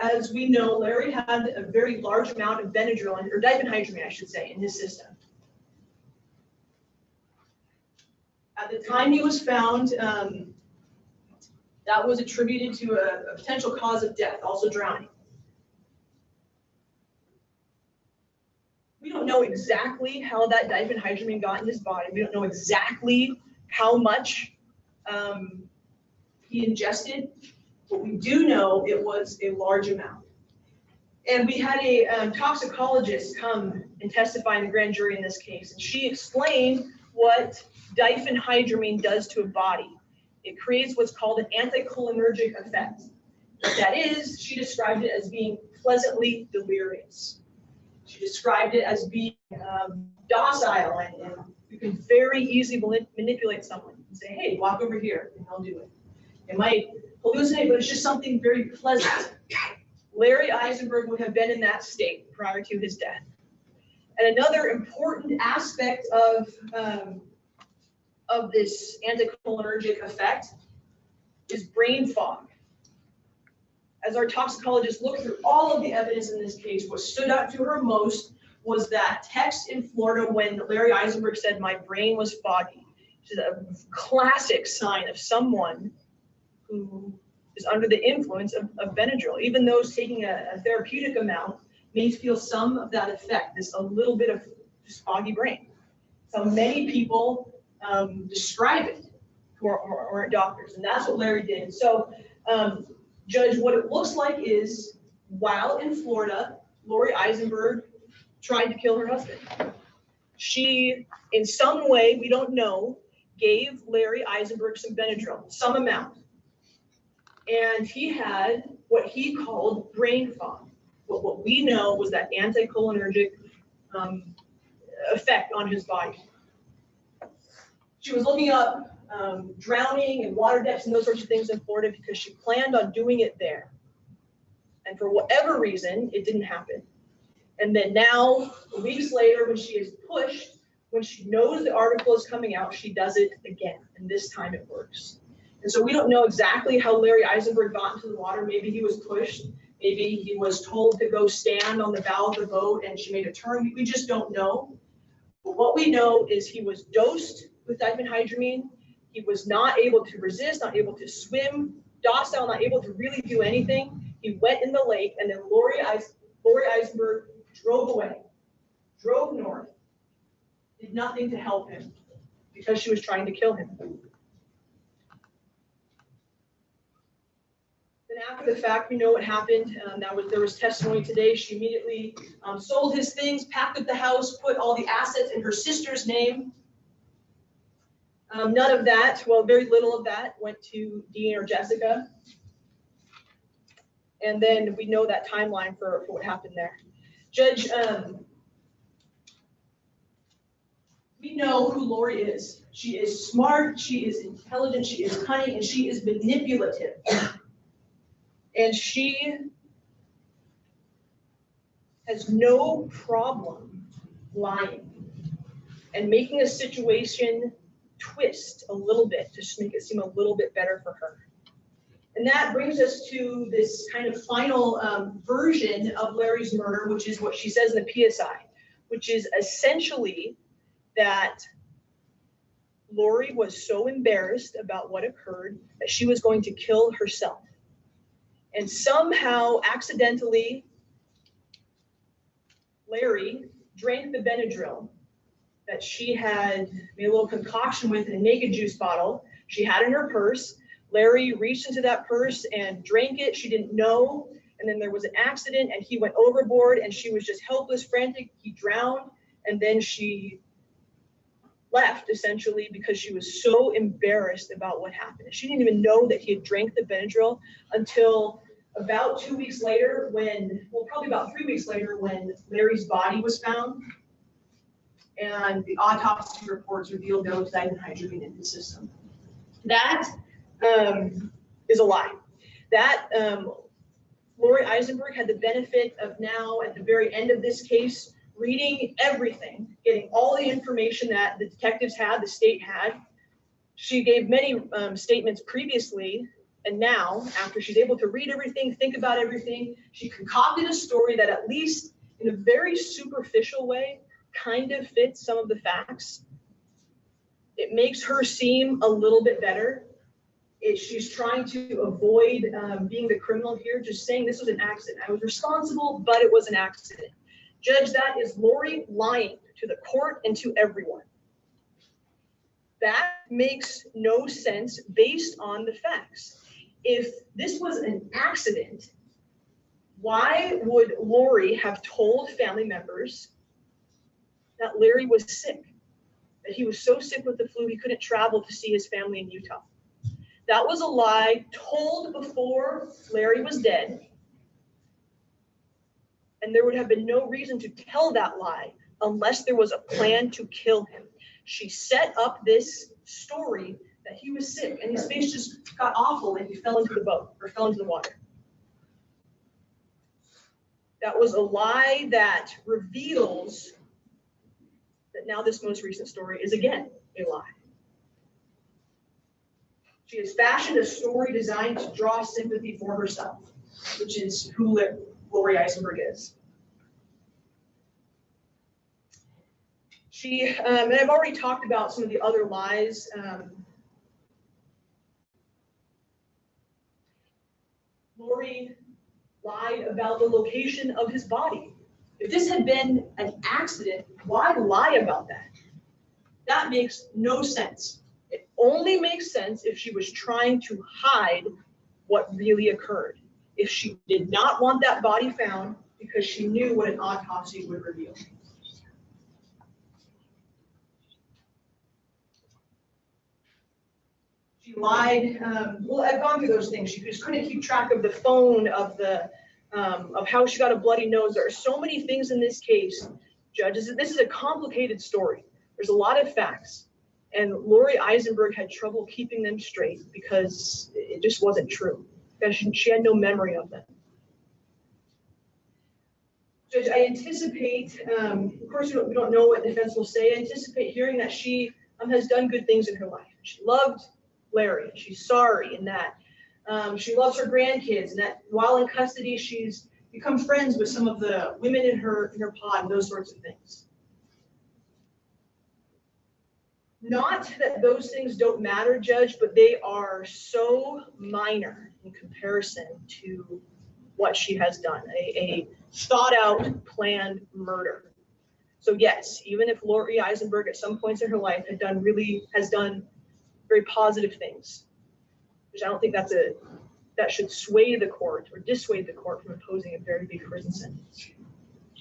[SPEAKER 6] as we know, Larry had a very large amount of Benadryl, or diphenhydramine, I should say, in his system. At the time he was found, that was attributed to a potential cause of death, also drowning. We don't know exactly how that diphenhydramine got in his body. We don't know exactly how much he ingested, but we do know it was a large amount. And we had a toxicologist come and testify in the grand jury in this case, and she explained what diphenhydramine does to a body. It creates what's called an anticholinergic effect. What that is, she described it as being pleasantly delirious. She described it as being docile, and you can very easily manipulate someone and say, hey, walk over here, and they'll do it. It might hallucinate, but it's just something very pleasant. Larry Isenberg would have been in that state prior to his death. And another important aspect of this anticholinergic effect is brain fog. As our toxicologist looked through all of the evidence in this case, what stood out to her most was that text in Florida when Larry Isenberg said, my brain was foggy, which is a classic sign of someone who is under the influence of Benadryl. Even those taking a therapeutic amount may feel some of that effect, this a little bit of just foggy brain. So many people describe it who aren't doctors, and that's what Larry did. So, Judge, what it looks like is while in Florida, Lori Isenberg tried to kill her husband. She, in some way, we don't know, gave Larry Isenberg some Benadryl, some amount. And he had what he called brain fog. But what we know was that anticholinergic effect on his body. She was looking up drowning and water depths and those sorts of things in Florida because she planned on doing it there. And for whatever reason, it didn't happen. And then now, weeks later, when she is pushed, when she knows the article is coming out, she does it again. And this time it works. And so we don't know exactly how Larry Isenberg got into the water. Maybe he was pushed. Maybe he was told to go stand on the bow of the boat and she made a turn. We just don't know. But what we know is he was dosed with diphenhydramine. He was not able to resist, not able to swim, docile, not able to really do anything. He went in the lake, and then Lori Isenberg drove away, drove north, did nothing to help him because she was trying to kill him. Then after the fact, we know what happened. There was testimony today. She immediately sold his things, packed up the house, put all the assets in her sister's name. None of that, well, very little of that went to Dean or Jessica. And then we know that timeline for what happened there. Judge, we know who Lori is. She is smart, she is intelligent, she is cunning, and she is manipulative. And she has no problem lying and making a situation twist a little bit to just make it seem a little bit better for her. And that brings us to this kind of final version of Larry's murder, which is what she says in the PSI, which is essentially that Lori was so embarrassed about what occurred that she was going to kill herself. And somehow, accidentally, Larry drank the Benadryl that she had made a little concoction with in a naked juice bottle. She had in her purse. Larry reached into that purse and drank it. She didn't know. And then there was an accident and he went overboard and she was just helpless, frantic. He drowned. And then she left essentially because she was so embarrassed about what happened. She didn't even know that he had drank the Benadryl until about 2 weeks later probably about 3 weeks later when Larry's body was found and the autopsy reports revealed there was dihydrogen in his system. That is a lie. That Lori Isenberg had the benefit of now at the very end of this case reading everything, getting all the information that the detectives had, the state had. She gave many statements previously, and now, after she's able to read everything, think about everything, she concocted a story that at least in a very superficial way kind of fits some of the facts. It makes her seem a little bit better. She's trying to avoid being the criminal here, just saying this was an accident. I was responsible, but it was an accident. Judge, that is Lori lying to the court and to everyone. That makes no sense based on the facts. If this was an accident, why would Lori have told family members that Larry was sick, that he was so sick with the flu he couldn't travel to see his family in Utah? That was a lie told before Larry was dead. And there would have been no reason to tell that lie unless there was a plan to kill him. She set up this story that he was sick and his face just got awful and he fell into the boat or fell into the water. That was a lie that reveals that now this most recent story is again a lie. She has fashioned a story designed to draw sympathy for herself, which is who Lori Isenberg is. And I've already talked about some of the other lies. Lori lied about the location of his body. If this had been an accident, why lie about that? That makes no sense. It only makes sense if she was trying to hide what really occurred. If she did not want that body found because she knew what an autopsy would reveal. She lied. Well, I've gone through those things. She just couldn't keep track of the phone, of how she got a bloody nose. There are so many things in this case, judges. This is a complicated story. There's a lot of facts. And Lori Isenberg had trouble keeping them straight because it just wasn't true. She had no memory of them. Judge, I anticipate, of course we don't know what defense will say, I anticipate hearing that she has done good things in her life. She loved Larry, she's sorry in that. She loves her grandkids, and that while in custody, she's become friends with some of the women in her pod and those sorts of things. Not that those things don't matter, Judge, but they are so minor in comparison to what she has done, a thought out, planned murder. So yes, even if Lori Isenberg at some points in her life has done very positive things, which I don't think that should sway the court or dissuade the court from imposing a very big prison sentence.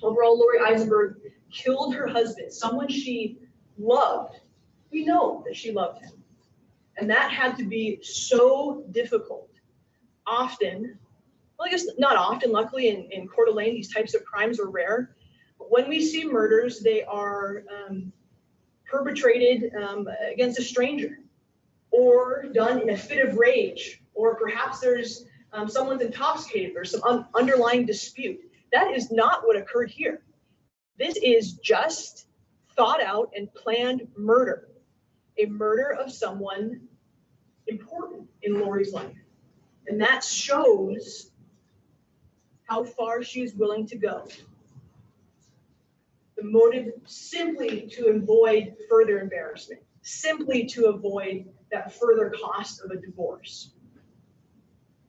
[SPEAKER 6] Overall, Lori Isenberg killed her husband, someone she loved. We know that she loved him. And that had to be so difficult. Often, well, I guess not often, luckily in Coeur d'Alene, these types of crimes are rare. But when we see murders, they are perpetrated against a stranger or done in a fit of rage, or perhaps there's someone's intoxicated or some underlying dispute. That is not what occurred here. This is just thought out and planned murder. A murder of someone important in Lori's life. And that shows how far she's willing to go. The motive simply to avoid further embarrassment, simply to avoid that further cost of a divorce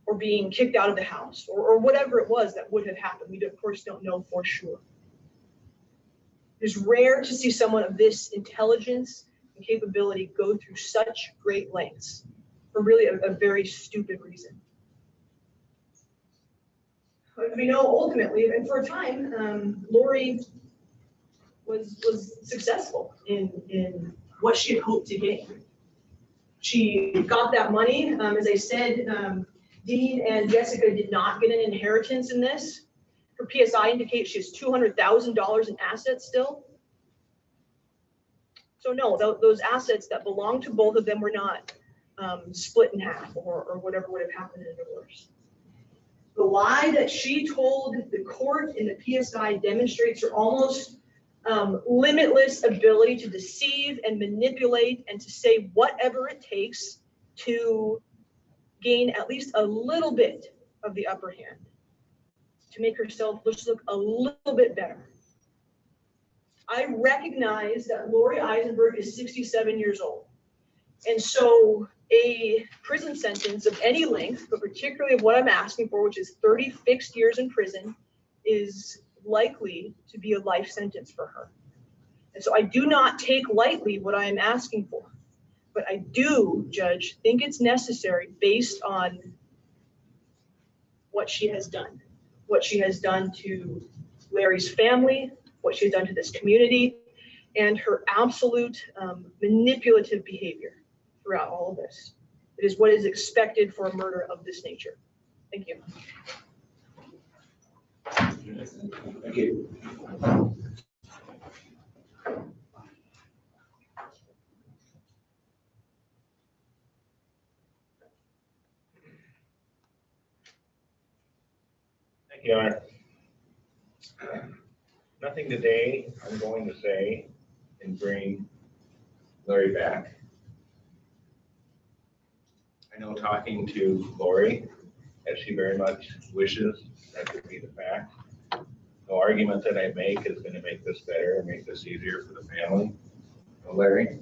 [SPEAKER 6] or being kicked out of the house or whatever it was that would have happened. We, of course, don't know for sure. It's rare to see someone of this intelligence and capability go through such great lengths for really a very stupid reason. But we know ultimately, and for a time, Lori was successful in what she had hoped to gain. She got that money. As I said, Dean and Jessica did not get an inheritance in this. Her PSI indicates she has $200,000 in assets still. So no, those assets that belonged to both of them were not split in half or whatever would have happened in a divorce. The lie that she told the court in the PSI demonstrates her almost limitless ability to deceive and manipulate and to say whatever it takes to gain at least a little bit of the upper hand, to make herself just look a little bit better. I recognize that Lori Isenberg is 67 years old. And so a prison sentence of any length, but particularly of what I'm asking for, which is 30 fixed years in prison, is likely to be a life sentence for her. And so I do not take lightly what I am asking for, but I do, Judge, think it's necessary based on what she has done to Larry's family, what she has done to this community, and her absolute manipulative behavior throughout all of this. It is what is expected for a murder of this nature. Thank you.
[SPEAKER 4] Thank you. Thank you, Honor. Nothing today I'm going to say can bring Larry back. I know talking to Lori, as she very much wishes that could be the fact. No argument that I make is going to make this better and make this easier for the family of Larry.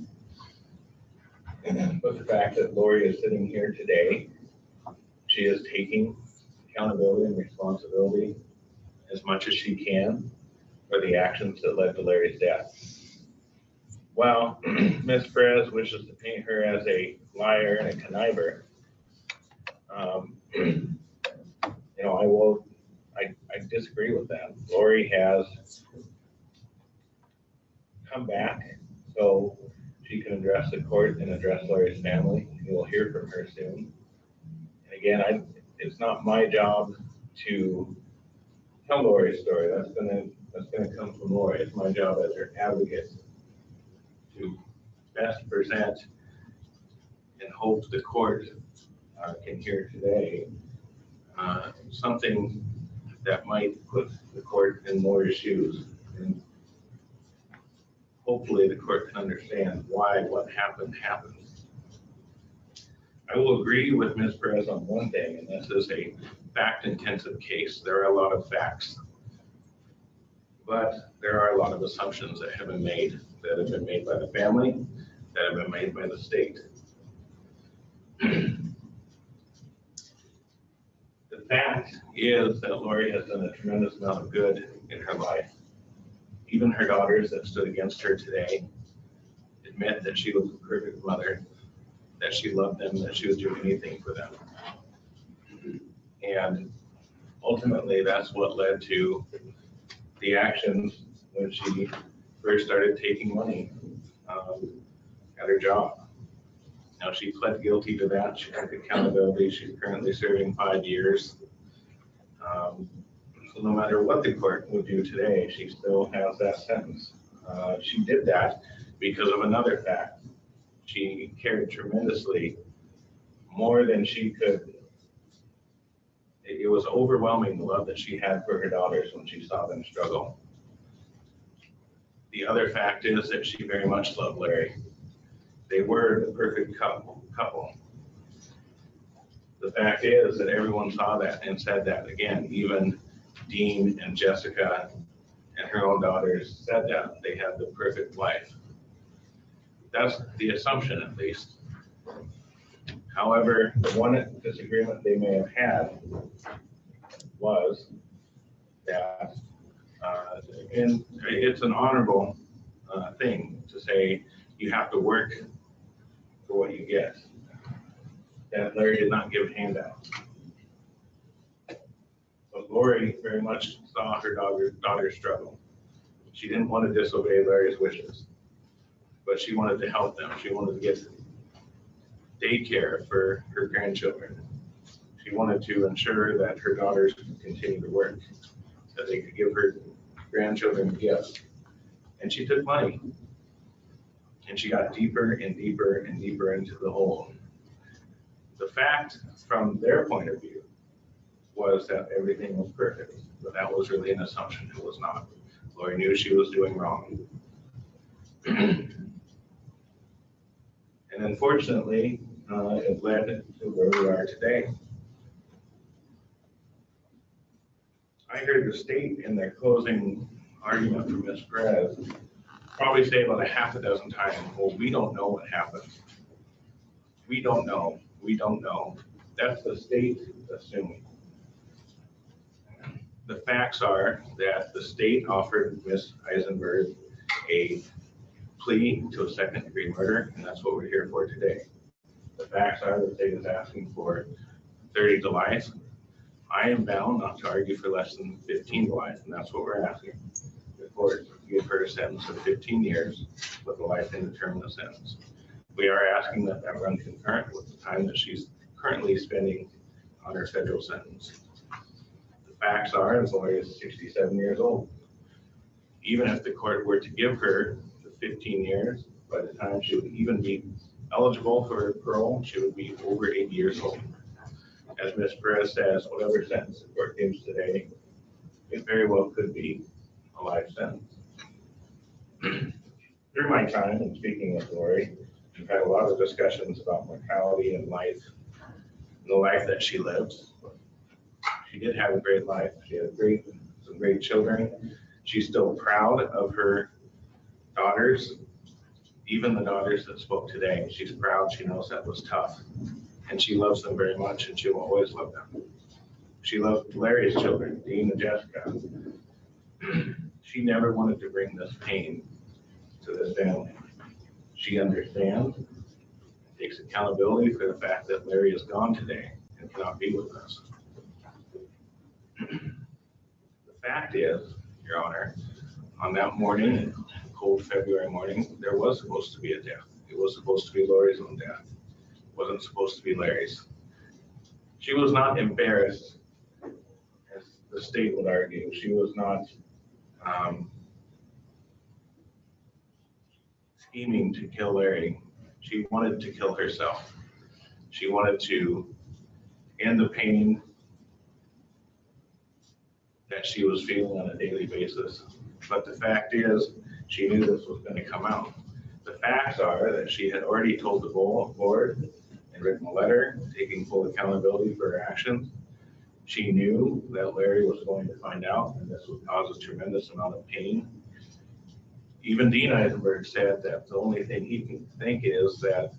[SPEAKER 4] But the fact that Lori is sitting here today, she is taking accountability and responsibility as much as she can for the actions that led to Larry's death. While Ms. Perez wishes to paint her as a liar and a conniver, you know, I disagree with that. Lori has come back so she can address the court and address Larry's family. You will hear from her soon. And again, it's not my job to tell Lori's story. That's gonna come from Lori. It's my job as her advocate to best present and hope the court can hear today something that might put the court in Lori's shoes. And hopefully the court can understand why what happened. I will agree with Ms. Perez on one thing, and this is a fact-intensive case. There are a lot of facts, but there are a lot of assumptions that have been made by the family, that have been made by the state. The fact is that Lori has done a tremendous amount of good in her life. Even her daughters that stood against her today admit that she was a perfect mother, that she loved them, that she was doing anything for them. And ultimately, that's what led to the actions when she first started taking money at her job. Now, she pled guilty to that. She took accountability. She's currently serving 5 years. So no matter what the court would do today, she still has that sentence. She did that because of another fact. She cared tremendously, more than she could. It was overwhelming, the love that she had for her daughters when she saw them struggle. The other fact is that she very much loved Larry. They were the perfect couple. The fact is that everyone saw that and said that. Again, even Dean and Jessica and her own daughters said that. They had the perfect life. That's the assumption, at least. However, the one disagreement they may have had was that, and it's an honorable thing to say you have to work for what you get. That Larry did not give handouts. But Lori very much saw her daughter struggle. She didn't want to disobey Larry's wishes. but she wanted to help them. She wanted to get daycare for her grandchildren. She wanted to ensure that her daughters could continue to work, that they could give her grandchildren gifts. And she took money. And she got deeper and deeper and deeper into the hole. The fact from their point of view was that everything was perfect, but that was really an assumption. It was not. Lori knew she was doing wrong. And unfortunately, it led to where we are today. I heard the state in their closing argument from Ms. Perez probably say about a half a dozen times, well, we don't know what happened. We don't know. We don't know. That's the state assuming. The facts are that the state offered Ms. Isenberg a plea to a second-degree murder, and that's what we're here for today. The facts are the state is asking for 30 to life. I am bound not to argue for less than 15 to life, and that's what we're asking. The court give her a sentence of 15 years with a life indeterminate sentence. We are asking that that run concurrent with the time that she's currently spending on her federal sentence. The facts are, as Lori is 67 years old. Even if the court were to give her the 15 years, by the time she would even be eligible for parole, she would be over 80 years old. As Ms. Perez says, whatever sentence the court gives today, it very well could be a life sentence. Through my time in speaking with Lori, we've had a lot of discussions about mortality and life, and the life that she lived. She did have a great life. She had some great children. She's still proud of her daughters, even the daughters that spoke today. She's proud. She knows that was tough. And she loves them very much, and she will always love them. She loved Larry's children, Dean and Jessica. She never wanted to bring this pain to this family. She understands, takes accountability for the fact that Larry is gone today and cannot be with us. The fact is, Your Honor, on that morning, cold February morning, there was supposed to be a death. It was supposed to be Lori's own death. It wasn't supposed to be Larry's. She was not embarrassed, as the state would argue. She was not scheming to kill Larry. She wanted to kill herself. She wanted to end the pain that she was feeling on a daily basis. But the fact is, she knew this was going to come out. The facts are that she had already told the board and written a letter taking full accountability for her actions. She knew that Larry was going to find out, and this would cause a tremendous amount of pain. Even Dean Isenberg said that the only thing he can think is that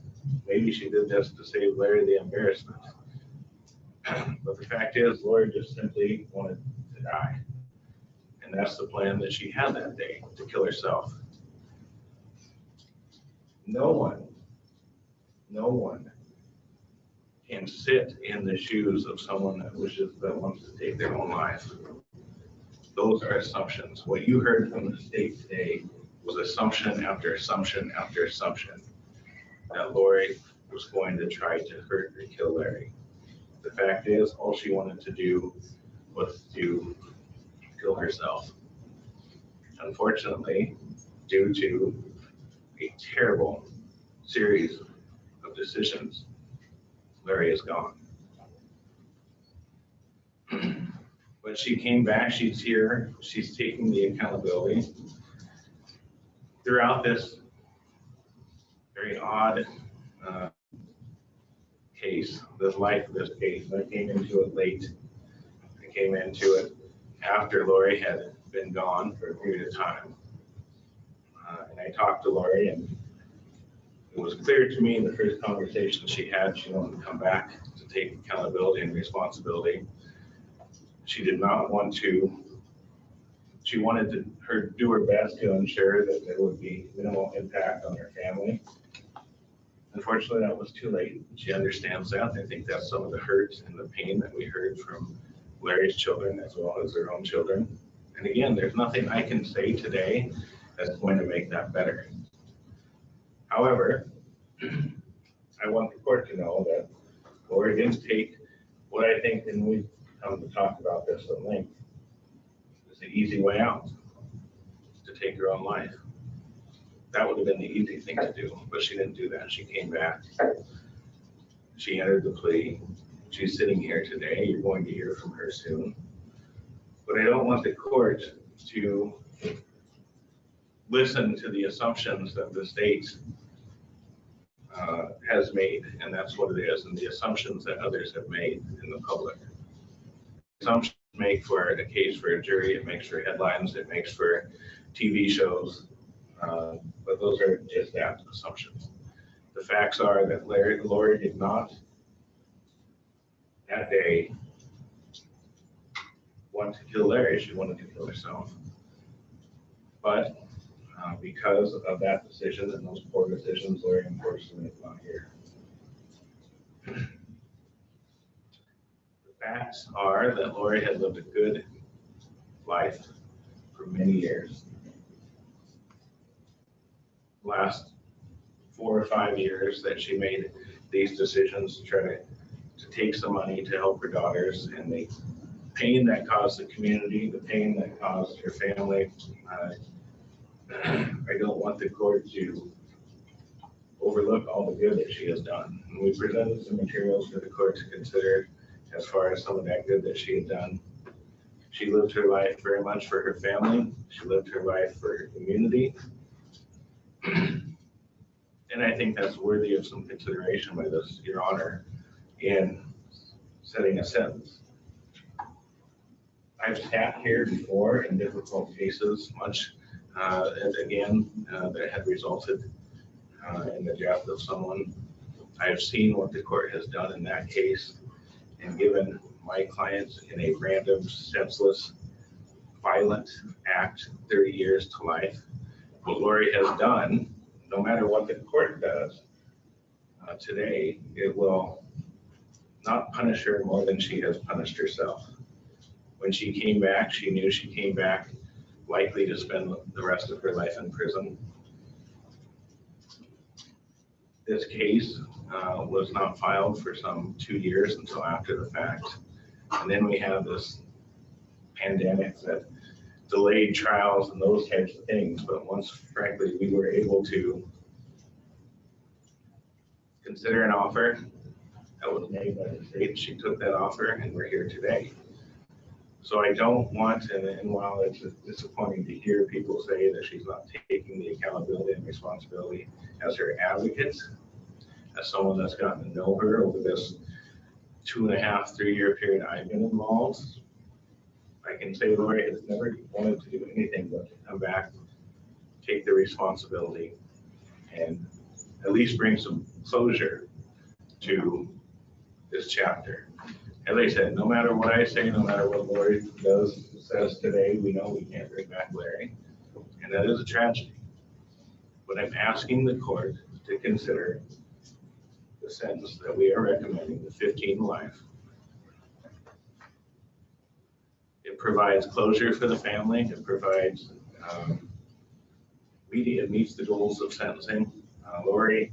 [SPEAKER 4] maybe she did this to save Larry the embarrassment. But the fact is, Lori just simply wanted to die. And that's the plan that she had that day, to kill herself. No one can sit in the shoes of someone that wants to take their own life. Those are assumptions. What you heard from the state today was assumption after assumption after assumption that Lori was going to try to hurt or kill Larry. The fact is, all she wanted to do was to kill herself. Unfortunately, due to a terrible series of decisions, Larry is gone. But she came back, she's here, she's taking the accountability. Throughout this very odd case, the life of this case, I came into it late. I came into it after Lori had been gone for a period of time. And I talked to Lori, and it was clear to me in the first conversation she had, she wanted to come back to take accountability and responsibility. She did not want to, she wanted to do her best to ensure that there would be minimal impact on her family. Unfortunately, that was too late. She understands that. I think that's some of the hurt and the pain that we heard from Larry's children as well as their own children. And again, there's nothing I can say today that's going to make that better. However, I want the court to know that Lori didn't take what I think, and we've come to talk about this at length, is the easy way out, to take her own life. That would have been the easy thing to do, but she didn't do that. She came back. She entered the plea. She's sitting here today. You're going to hear from her soon. But I don't want the court to listen to the assumptions that the state has made, and that's what it is, and the assumptions that others have made in the public. Assumptions make for a case for a jury, it makes for headlines, it makes for TV shows, but those are just that, assumptions. The facts are that Lori did not that day want to kill Larry, she wanted to kill herself. But because of that decision and those poor decisions, Larry unfortunately is not here. The facts are that Lori had lived a good life for many years. Last 4 or 5 years that she made these decisions to try to take some money to help her daughters, and the pain that caused the community, the pain that caused her family. I don't want the court to overlook all the good that she has done. And we presented some materials for the court to consider as far as some of that good that she had done. She lived her life very much for her family. She lived her life for her community. And I think that's worthy of some consideration by this, Your Honor, in setting a sentence. I've sat here before in difficult cases, much and again, that had resulted in the death of someone. I've seen what the court has done in that case and given my clients in a random, senseless, violent act 30 years to life. What Lori has done, no matter what the court does today, it will not punish her more than she has punished herself. When she came back, she knew she came back likely to spend the rest of her life in prison. This case was not filed for some 2 years until after the fact. And then we have this pandemic that delayed trials and those types of things. But once, frankly, we were able to consider an offer that was made by the state, she took that offer and we're here today. So I don't want, and while it's disappointing to hear people say that she's not taking the accountability and responsibility as her advocate, as someone that's gotten to know her over this 2.5, 3 year period I've been involved, I can say Lori has never wanted to do anything but to come back, take the responsibility, and at least bring some closure to this chapter. As I said, no matter what I say, no matter what Lori says today, we know we can't bring back Larry, and that is a tragedy. But I'm asking the court to consider the sentence that we are recommending, the 15 life. It provides closure for the family. It provides it meets the goals of sentencing. Lori,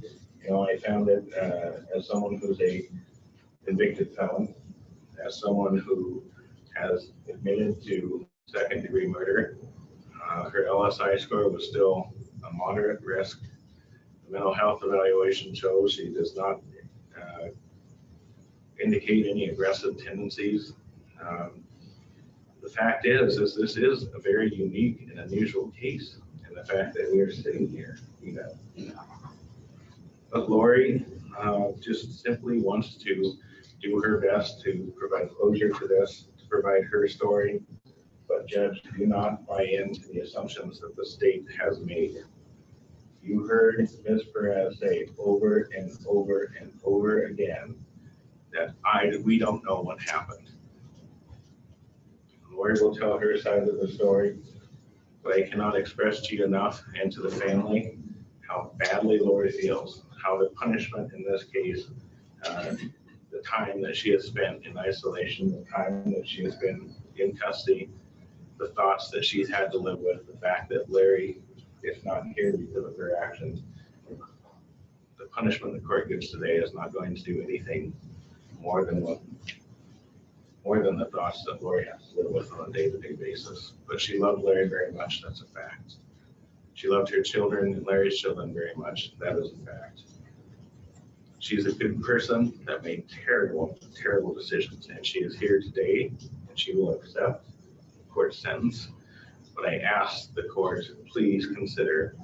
[SPEAKER 4] I found it as someone who's a convicted felon, as someone who has admitted to second-degree murder. Her LSI score was still a moderate risk. The mental health evaluation shows she does not indicate any aggressive tendencies. The fact is this is a very unique and unusual case, and the fact that we are sitting here, But Lori just simply wants to do her best to provide closure to this, to provide her story. But Judge, do not buy into the assumptions that the state has made. You heard Ms. Perez say over and over and over again that we don't know what happened. Lori will tell her side of the story, but I cannot express to you enough and to the family how badly Lori feels, how the punishment in this case, the time that she has spent in isolation, the time that she has been in custody, the thoughts that she's had to live with, the fact that Larry is not here because of her actions. the punishment the court gives today is not going to do anything more than the thoughts that Lori has to live with on a day-to-day basis. But she loved Larry very much, that's a fact. She loved her children and Larry's children very much, that is a fact. She's a good person that made terrible, terrible decisions, and she is here today, and she will accept the court sentence. But I ask the court to please consider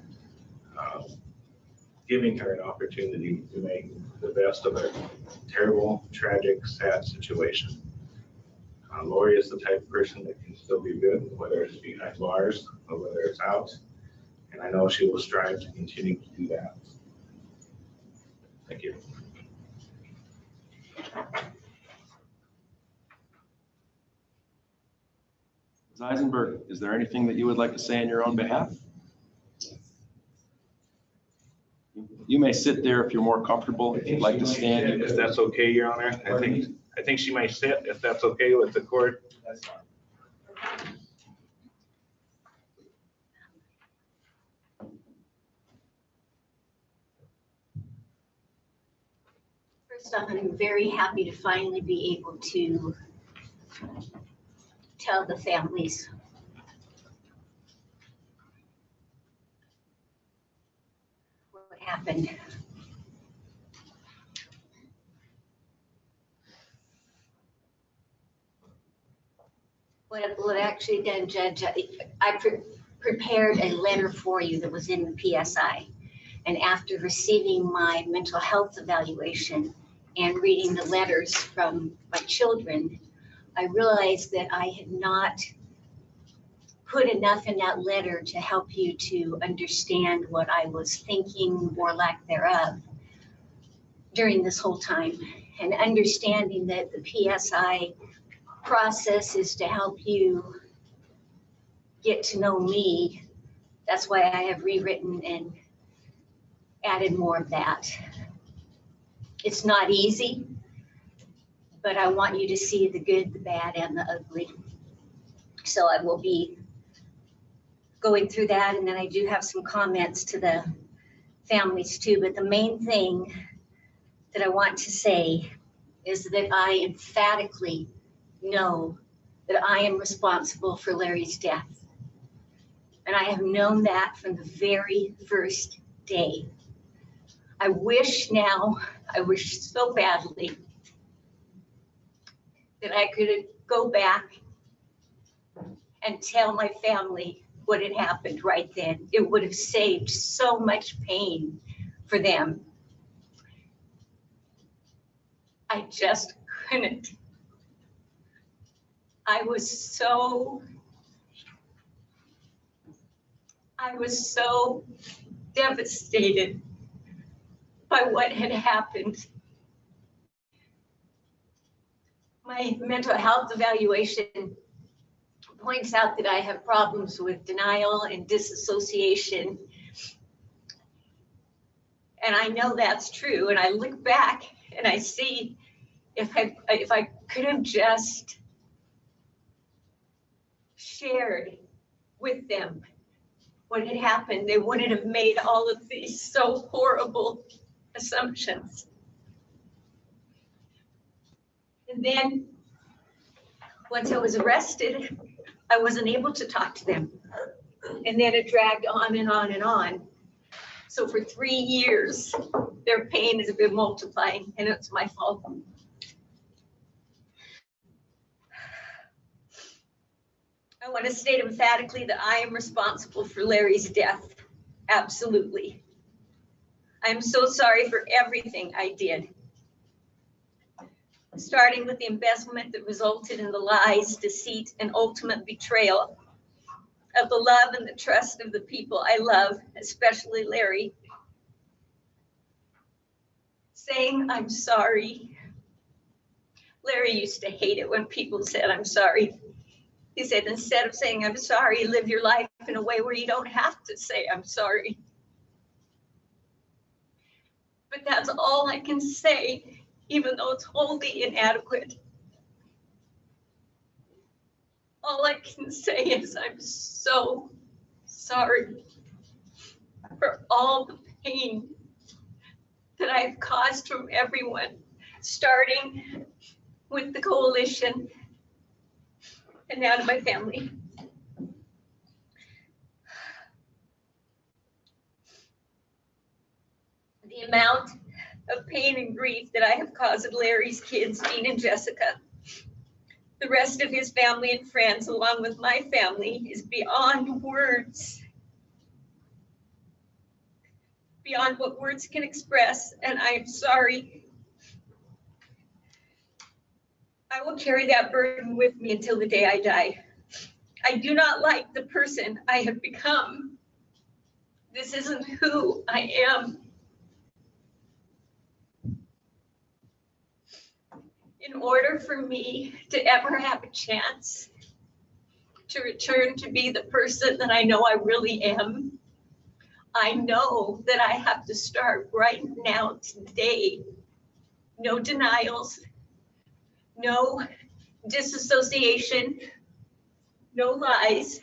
[SPEAKER 4] giving her an opportunity to make the best of a terrible, tragic, sad situation. Lori is the type of person that can still be good, whether it's behind bars or whether it's out. And I know she will strive to continue to do that. Thank you.
[SPEAKER 3] Ms. Isenberg, is there anything that you would like to say on your own behalf? You may sit there if you're more comfortable. If you'd like to stand.
[SPEAKER 4] If that's okay, Your Honor, I think she might sit if that's okay with the court.
[SPEAKER 2] That's fine.
[SPEAKER 7] First off, I'm very happy to finally be able to tell the families what happened. What actually done, Judge, I prepared a letter for you that was in the PSI. And after receiving my mental health evaluation and reading the letters from my children, I realized that I had not put enough in that letter to help you to understand what I was thinking or lack thereof during this whole time. And understanding that the PSI process is to help you get to know me. That's why I have rewritten and added more of that. It's not easy, but I want you to see the good, the bad, and the ugly. So I will be going through that, and then I do have some comments to the families too, but the main thing that I want to say is that I emphatically know that I am responsible for Larry's death. And I have known that from the very first day. I wish so badly that I could go back and tell my family what had happened right then. It would have saved so much pain for them. I just couldn't. I was so devastated by what had happened. My mental health evaluation points out that I have problems with denial and disassociation. And I know that's true. And I look back and I see if I could have just shared with them what had happened, they wouldn't have made all of these so horrible assumptions. And then once I was arrested, I wasn't able to talk to them. And then it dragged on and on and on. So for 3 years, their pain has been multiplying, and it's my fault. I want to state emphatically that I am responsible for Larry's death. Absolutely. I'm so sorry for everything I did. Starting with the embezzlement that resulted in the lies, deceit, and ultimate betrayal of the love and the trust of the people I love, especially Larry. Saying I'm sorry. Larry used to hate it when people said I'm sorry. He said, instead of saying I'm sorry, live your life in a way where you don't have to say I'm sorry. But that's all I can say, even though it's wholly inadequate. All I can say is I'm so sorry for all the pain that I've caused from everyone, starting with the coalition and now to my family. The amount of pain and grief that I have caused Larry's kids, Dean and Jessica, the rest of his family and friends, along with my family, is beyond words. Beyond what words can express, and I am sorry. I will carry that burden with me until the day I die. I do not like the person I have become. This isn't who I am. In order for me to ever have a chance to return to be the person that I know I really am, I know that I have to start right now, today. No denials, no disassociation, no lies.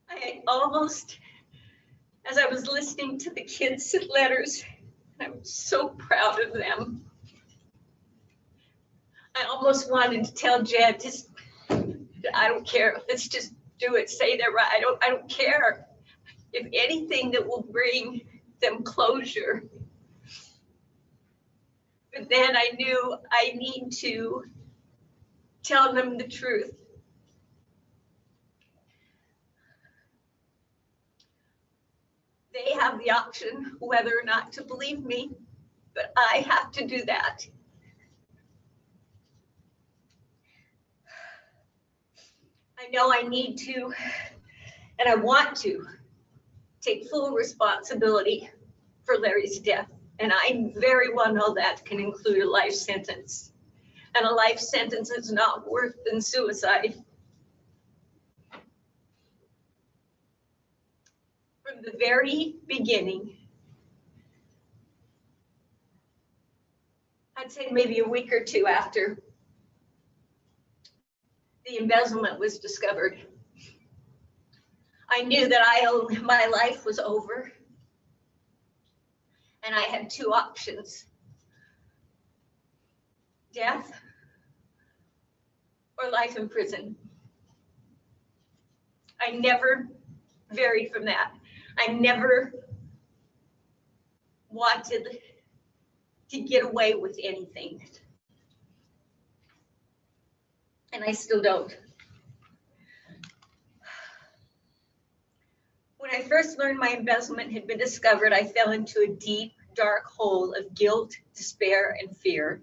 [SPEAKER 7] I almost, as I was listening to the kids' letters, and I'm so proud of them, I almost wanted to tell Jed, just, I don't care, let's just do it, say they're right, I don't care. If anything that will bring them closure. But then I knew I need to tell them the truth. They have the option whether or not to believe me, but I have to do that. I know I need to, and I want to, take full responsibility for Larry's death. And I very well know that can include a life sentence. And a life sentence is not worse than suicide. From the very beginning, I'd say maybe a week or two after the embezzlement was discovered, I knew that my life was over. And I had two options: death or life in prison. I never varied from that. I never wanted to get away with anything. And I still don't. When I first learned my embezzlement had been discovered, I fell into a deep, dark hole of guilt, despair, and fear.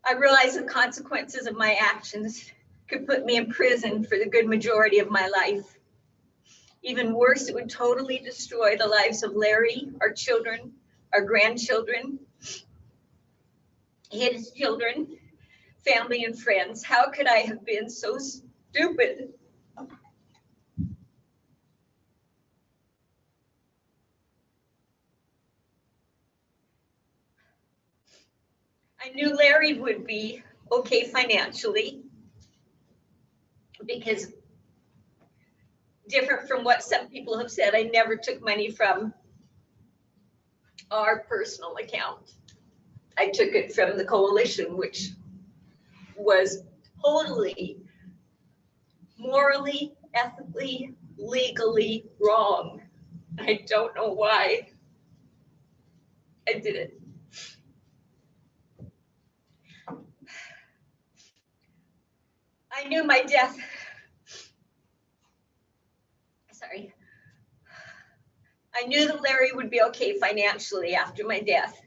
[SPEAKER 7] I realized the consequences of my actions could put me in prison for the good majority of my life. Even worse, it would totally destroy the lives of Larry, our children, our grandchildren, his children, family, and friends. How could I have been so stupid? I knew Larry would be okay financially, because different from what some people have said, I never took money from our personal account. I took it from the coalition, which was totally morally, ethically, legally wrong. I don't know why I did it. I knew my death. Sorry. I knew that Larry would be okay financially after my death,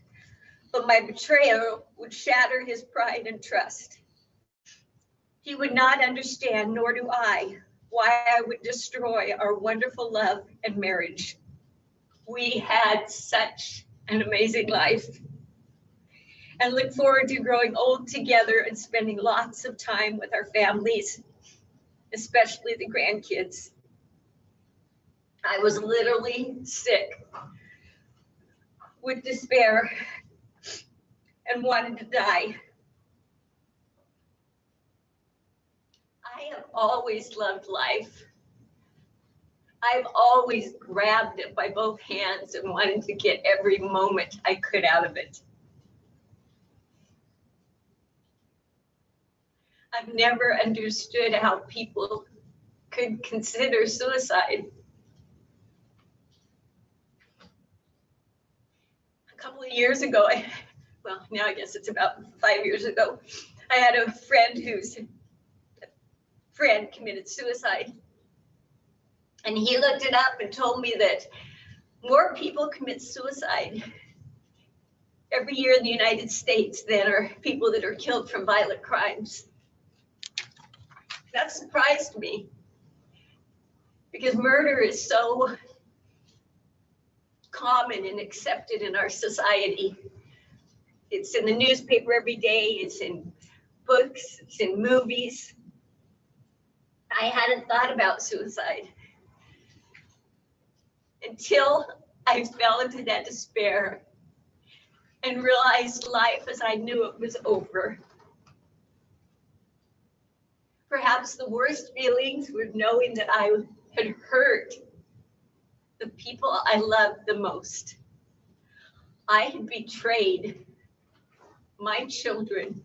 [SPEAKER 7] but my betrayal would shatter his pride and trust. He would not understand, nor do I, why I would destroy our wonderful love and marriage. We had such an amazing life, and look forward to growing old together and spending lots of time with our families, especially the grandkids. I was literally sick with despair and wanted to die. I have always loved life. I've always grabbed it by both hands and wanted to get every moment I could out of it. I've never understood how people could consider suicide. A couple of years ago, now I guess it's about 5 years ago, I had a friend whose friend committed suicide. And he looked it up and told me that more people commit suicide every year in the United States than are people that are killed from violent crimes. That surprised me because murder is so common and accepted in our society. It's in the newspaper every day, it's in books, it's in movies. I hadn't thought about suicide until I fell into that despair and realized life as I knew it was over. Perhaps the worst feelings were knowing that I had hurt the people I loved the most. I had betrayed my children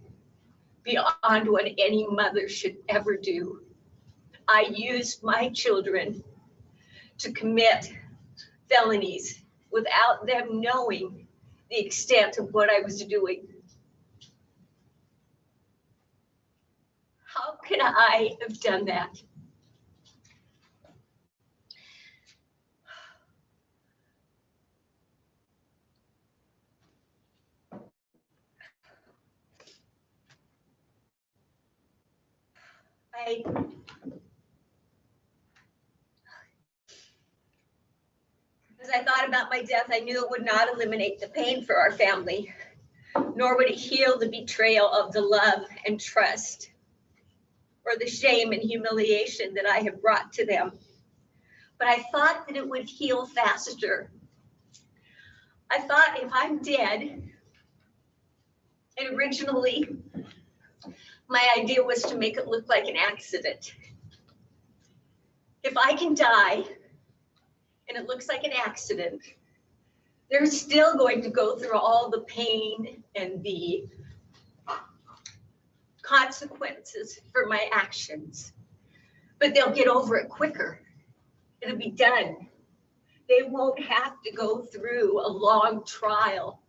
[SPEAKER 7] beyond what any mother should ever do. I used my children to commit felonies without them knowing the extent of what I was doing. How could I have done that? As I thought about my death, I knew it would not eliminate the pain for our family, nor would it heal the betrayal of the love and trust, or the shame and humiliation that I have brought to them. But I thought that it would heal faster. I thought if I'm dead, and originally my idea was to make it look like an accident. If I can die, and it looks like an accident, they're still going to go through all the pain and the consequences for my actions, but they'll get over it quicker. It'll be done. They won't have to go through a long trial.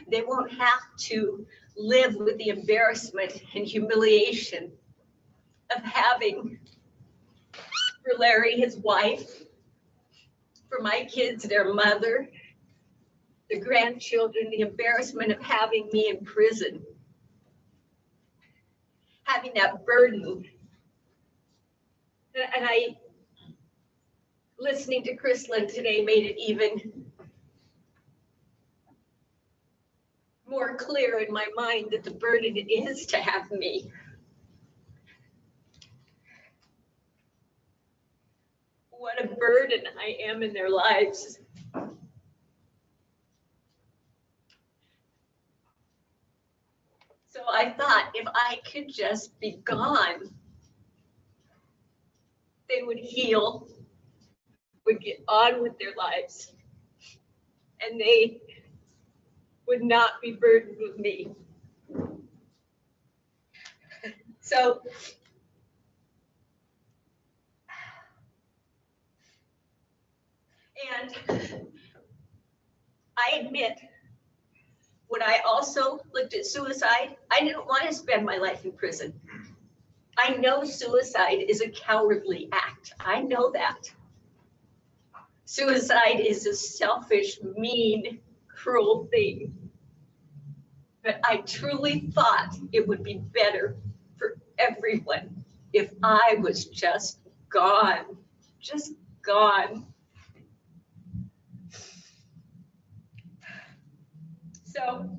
[SPEAKER 7] They won't have to live with the embarrassment and humiliation of having, for Larry, his wife, for my kids, their mother, the grandchildren, the embarrassment of having me in prison, having that burden. And listening to Chrislyn today made it even more clear in my mind that the burden it is to have me. What a burden I am in their lives. So I thought if I could just be gone, they would heal, would get on with their lives, and they would not be burdened with me. So and I admit, when I also looked at suicide, I didn't want to spend my life in prison. I know suicide is a cowardly act. I know that. Suicide is a selfish, mean, cruel thing. But I truly thought it would be better for everyone if I was just gone, just gone. So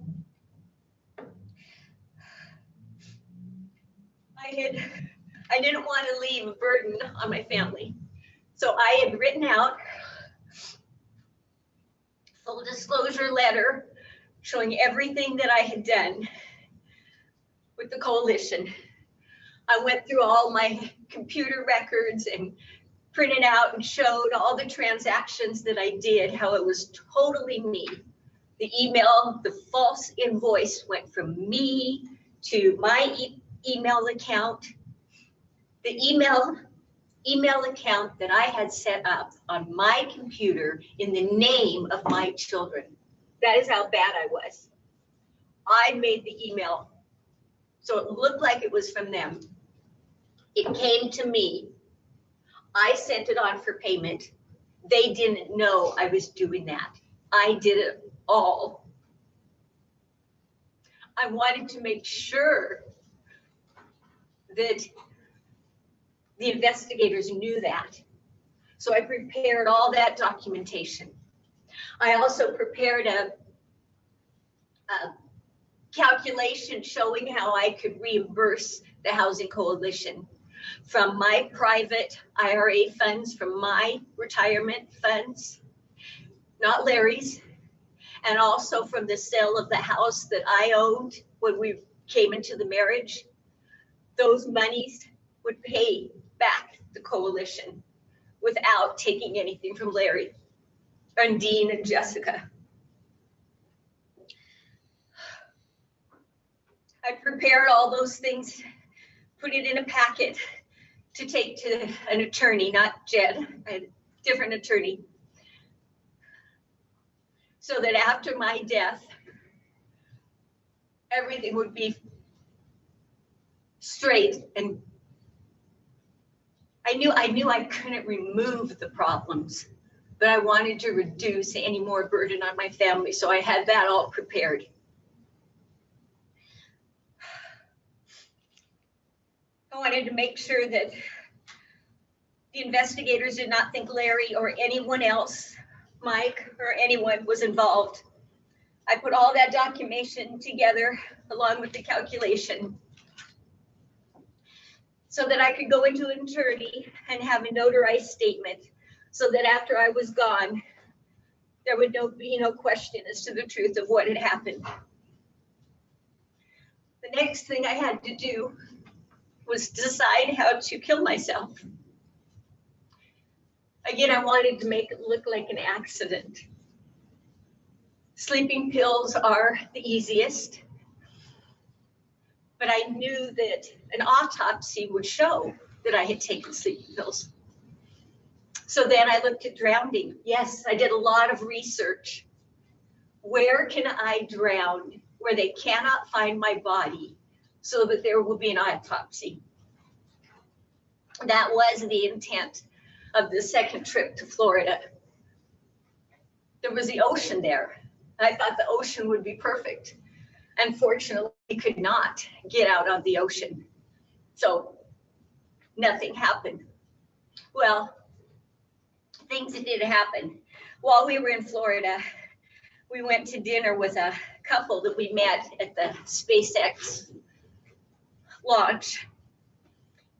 [SPEAKER 7] I didn't want to leave a burden on my family. So I had written out a full disclosure letter showing everything that I had done with the coalition. I went through all my computer records and printed out and showed all the transactions that I did, how it was totally me. The email, the false invoice went from me to my email account. The email account that I had set up on my computer in the name of my children. That is how bad I was. I made the email, so it looked like it was from them. It came to me. I sent it on for payment. They didn't know I was doing that. I did it all. I wanted to make sure that the investigators knew that. So I prepared all that documentation. I also prepared a calculation showing how I could reimburse the Housing Coalition from my private IRA funds, from my retirement funds, not Larry's, and also from the sale of the house that I owned when we came into the marriage. Those monies would pay back the coalition without taking anything from Larry and Dean and Jessica. I prepared all those things, put it in a packet to take to an attorney, not Jed, a different attorney, so that after my death, everything would be straight. And I knew I couldn't remove the problems, but I wanted to reduce any more burden on my family, so I had that all prepared. I wanted to make sure that the investigators did not think Larry or anyone else, Mike or anyone, was involved. I put all that documentation together along with the calculation so that I could go into an attorney and have a notarized statement, so that after I was gone, there would be no question as to the truth of what had happened. The next thing I had to do was decide how to kill myself. Again, I wanted to make it look like an accident. Sleeping pills are the easiest, but I knew that an autopsy would show that I had taken sleeping pills. So then I looked at drowning. Yes, I did a lot of research. Where can I drown where they cannot find my body so that there will be an autopsy? That was the intent of the second trip to Florida. There was the ocean there. I thought the ocean would be perfect. Unfortunately, we could not get out on the ocean. So nothing happened. Well, things that did happen. While we were in Florida, we went to dinner with a couple that we met at the SpaceX launch.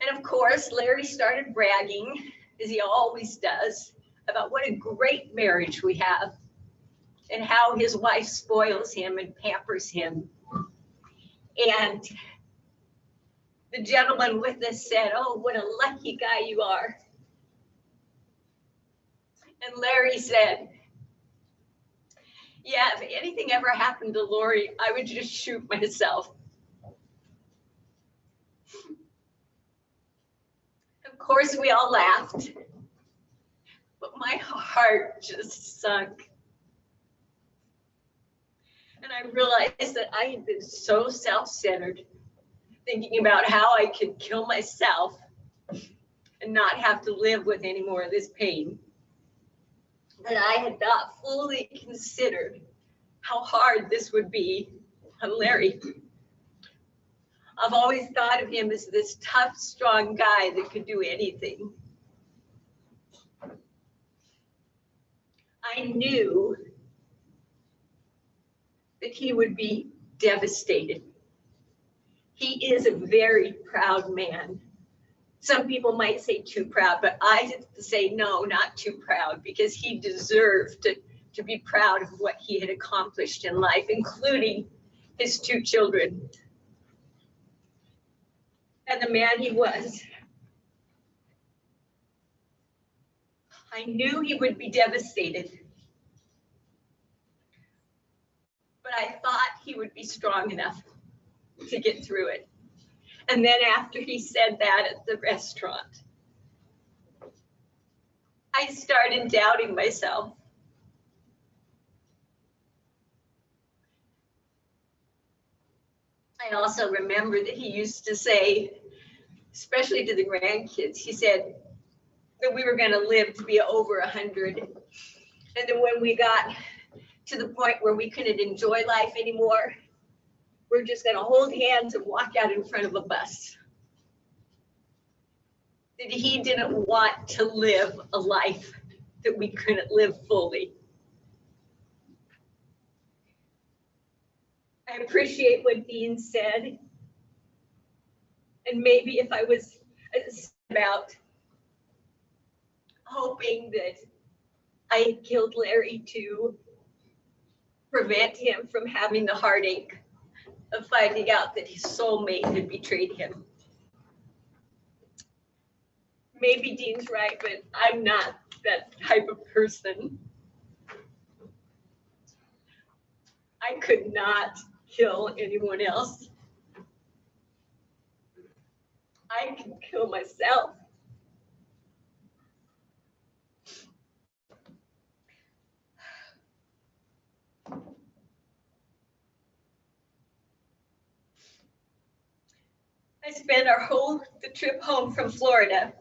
[SPEAKER 7] And of course, Larry started bragging, as he always does, about what a great marriage we have and how his wife spoils him and pampers him. And the gentleman with us said, "Oh, what a lucky guy you are." And Larry said, "Yeah, if anything ever happened to Lori, I would just shoot myself." Of course, we all laughed, but my heart just sunk. And I realized that I had been so self-centered, thinking about how I could kill myself and not have to live with any more of this pain, that I had not fully considered how hard this would be on Larry. I've always thought of him as this tough, strong guy that could do anything. I knew that he would be devastated. He is a very proud man. Some people might say too proud, but I say no, not too proud, because he deserved to be proud of what he had accomplished in life, including his two children. by the man he was. I knew he would be devastated, but I thought he would be strong enough to get through it. And then after he said that at the restaurant, I started doubting myself. I also remember that he used to say, especially to the grandkids, he said that we were going to live to be over 100. And then when we got to the point where we couldn't enjoy life anymore, we're just going to hold hands and walk out in front of a bus. That he didn't want to live a life that we couldn't live fully. I appreciate what Dean said. And maybe if I was about hoping that I had killed Larry to prevent him from having the heartache of finding out that his soulmate had betrayed him. Maybe Dean's right, but I'm not that type of person. I could not kill anyone else. I can kill myself. I spent the trip home from Florida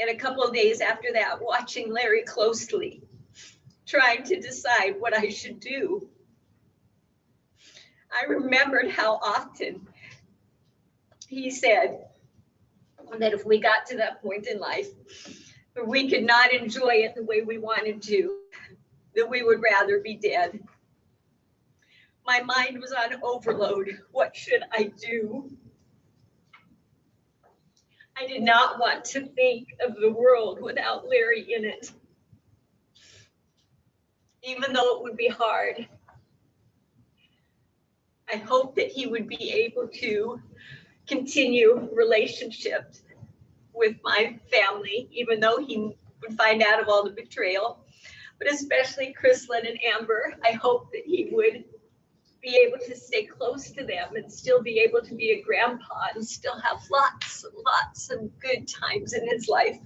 [SPEAKER 7] and a couple of days after that watching Larry closely, trying to decide what I should do. I remembered how often he said that if we got to that point in life where we could not enjoy it the way we wanted to, that we would rather be dead. My mind was on overload. What should I do? I did not want to think of the world without Larry in it, even though it would be hard. I hoped that he would be able to continue relationships with my family, even though he would find out of all the betrayal, but especially Chrislyn and Amber. I hope that he would be able to stay close to them and still be able to be a grandpa and still have lots and lots of good times in his life.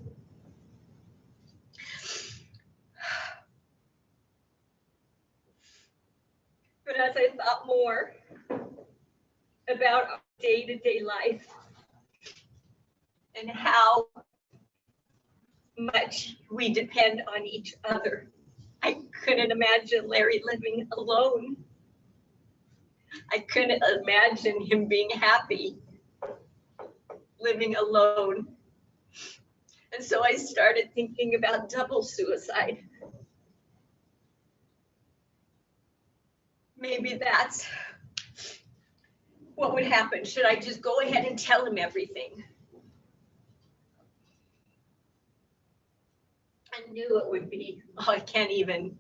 [SPEAKER 7] But as I thought more about our day-to-day life and how much we depend on each other, I couldn't imagine Larry living alone. I couldn't imagine him being happy living alone. And so I started thinking about double suicide. Maybe that's what would happen. Should I just go ahead and tell him everything? I knew it would be, I can't even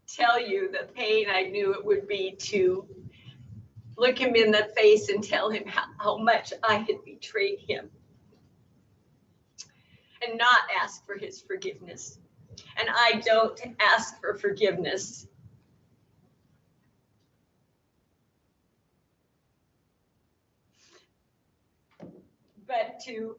[SPEAKER 7] tell you the pain I knew it would be to look him in the face and tell him how much I had betrayed him and not ask for his forgiveness. And I don't ask for forgiveness. But to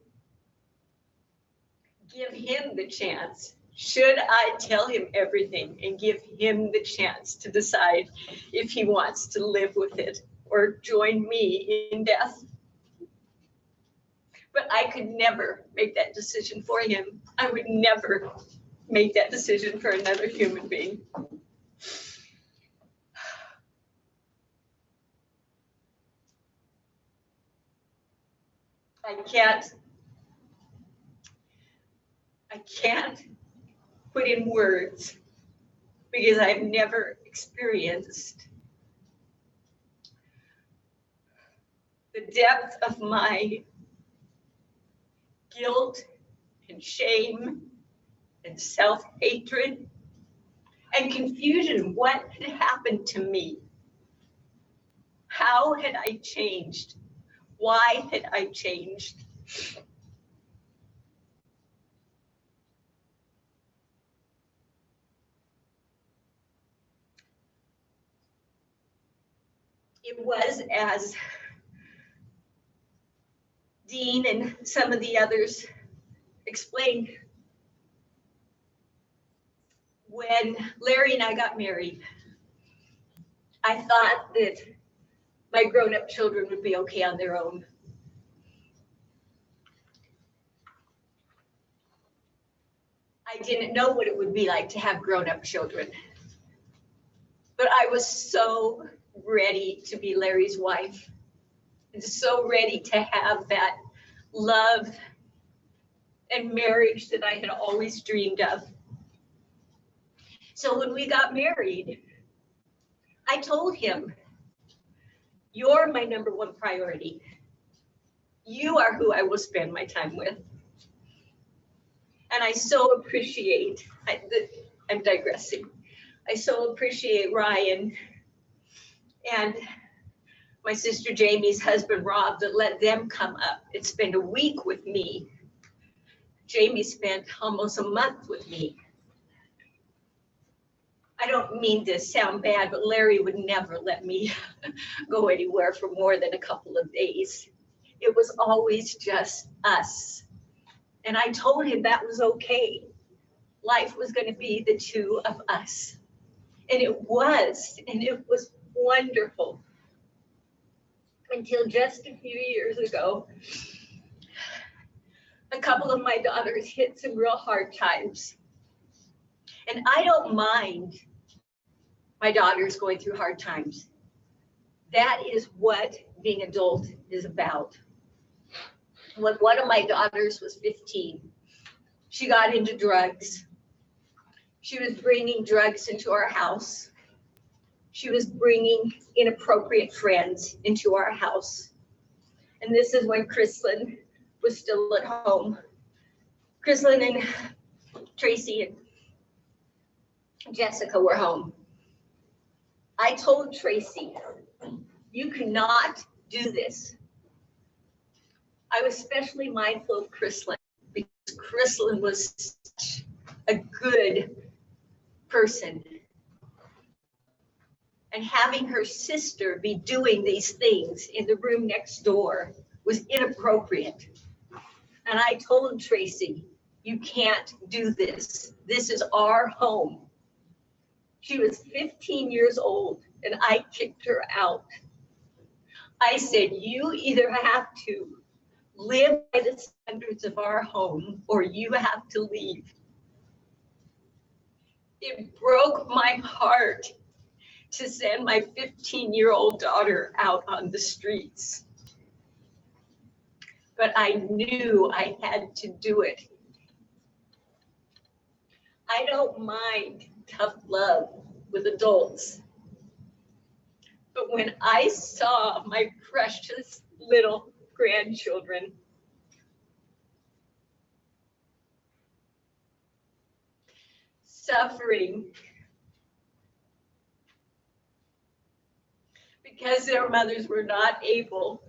[SPEAKER 7] give him the chance. Should I tell him everything and give him the chance to decide if he wants to live with it or join me in death? But I could never make that decision for him. I would never make that decision for another human being. I can't put in words because I've never experienced the depth of my guilt and shame and self-hatred and confusion. What had happened to me? How had I changed? Why had I changed? It was as Dean and some of the others explained. When Larry and I got married, I thought that my grown-up children would be okay on their own. I didn't know what it would be like to have grown-up children. But I was so ready to be Larry's wife and so ready to have that love and marriage that I had always dreamed of. So when we got married, I told him, you're my #1 priority. You are who I will spend my time with. And I so appreciate, I'm digressing. I so appreciate Ryan and my sister Jamie's husband, Rob, that let them come up and spend a week with me. Jamie spent almost a month with me. I don't mean to sound bad, but Larry would never let me go anywhere for more than a couple of days. It was always just us. And I told him that was okay. Life was going to be the two of us. And it was wonderful. Until just a few years ago, a couple of my daughters hit some real hard times. And I don't mind my daughters going through hard times. That is what being adult is about. When one of my daughters was 15, she got into drugs. She was bringing drugs into our house. She was bringing inappropriate friends into our house. And this is when Chrislyn was still at home. Chrislyn and Tracy and Jessica were home. I told Tracy, you cannot do this. I was especially mindful of Chrislyn because Chrislyn was such a good person. And having her sister be doing these things in the room next door was inappropriate. And I told Tracy, you can't do this. This is our home. She was 15 years old and I kicked her out. I said, you either have to live by the standards of our home or you have to leave. It broke my heart to send my 15-year-old daughter out on the streets. But I knew I had to do it. I don't mind tough love with adults. But when I saw my precious little grandchildren suffering because their mothers were not able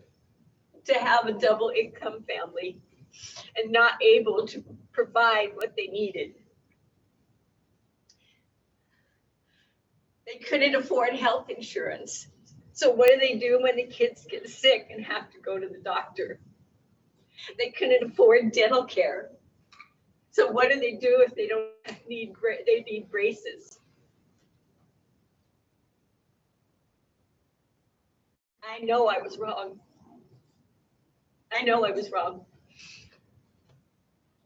[SPEAKER 7] to have a double income family and not able to provide what they needed. They couldn't afford health insurance. So what do they do when the kids get sick and have to go to the doctor? They couldn't afford dental care. So what do they do if they don't need, they need braces? I know I was wrong. I know I was wrong.